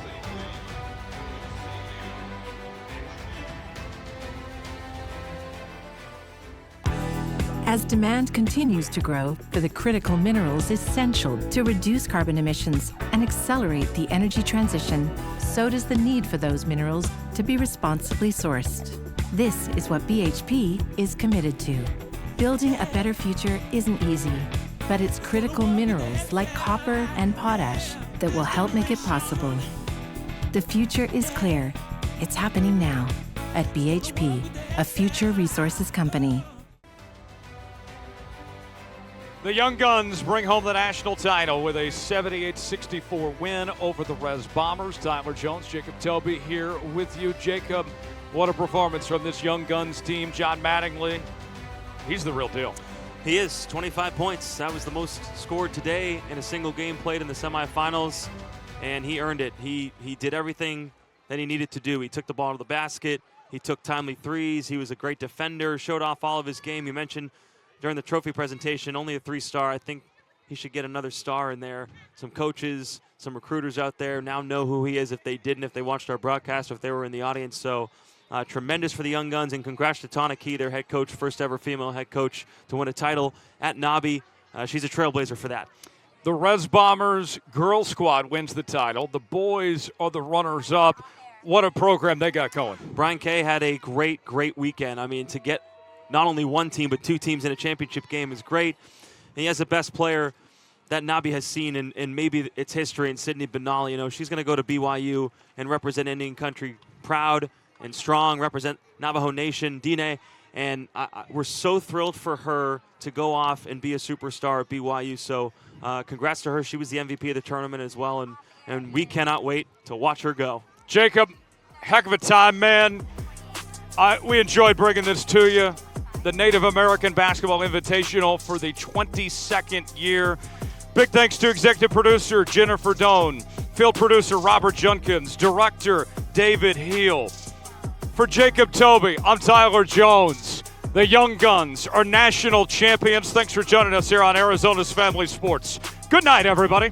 As demand continues to grow for the critical minerals essential to reduce carbon emissions and accelerate the energy transition, so does the need for those minerals to be responsibly sourced. This is what BHP is committed to. Building a better future isn't easy, but it's critical minerals like copper and potash that will help make it possible. The future is clear. It's happening now at BHP, a future resources company. The Young Guns bring home the national title with a 78-64 win over the Res Bombers. Tyler Jones, Jacob Toby here with you. Jacob, what a performance from this Young Guns team. John Mattingly, he's the real deal. He is, 25 points. That was the most scored today in a single game played in the semifinals, and he earned it. He did everything that he needed to do. He took the ball to the basket. He took timely threes. He was a great defender, showed off all of his game. You mentioned during the trophy presentation, only a 3-star. I think he should get another star in there. Some coaches, some recruiters out there now know who he is if they didn't, if they watched our broadcast, or if they were in the audience. So tremendous for the Young Guns, and congrats to Tana Key, their head coach, first ever female head coach to win a title at NABI. She's a trailblazer for that. The Res Bombers girls squad wins the title. The boys are the runners-up. What a program they got going. Brian Kay had a great weekend. I mean, to get not only one team, but 2 teams in a championship game is great. And he has the best player that NABI has seen in maybe its history in Sydney Benali. You know, she's going to go to BYU and represent Indian country proud and strong, represent Navajo Nation, Dine. And we're so thrilled for her to go off and be a superstar at BYU. So congrats to her. She was the MVP of the tournament as well. And we cannot wait to watch her go. Jacob, heck of a time, man. We enjoyed bringing this to you. The Native American Basketball Invitational for the 22nd year. Big thanks to executive producer Jennifer Doan, field producer Robert Junkins, director David Heel. For Jacob Toby, I'm Tyler Jones. The Young Guns are national champions. Thanks for joining us here on Arizona's Family Sports. Good night, everybody.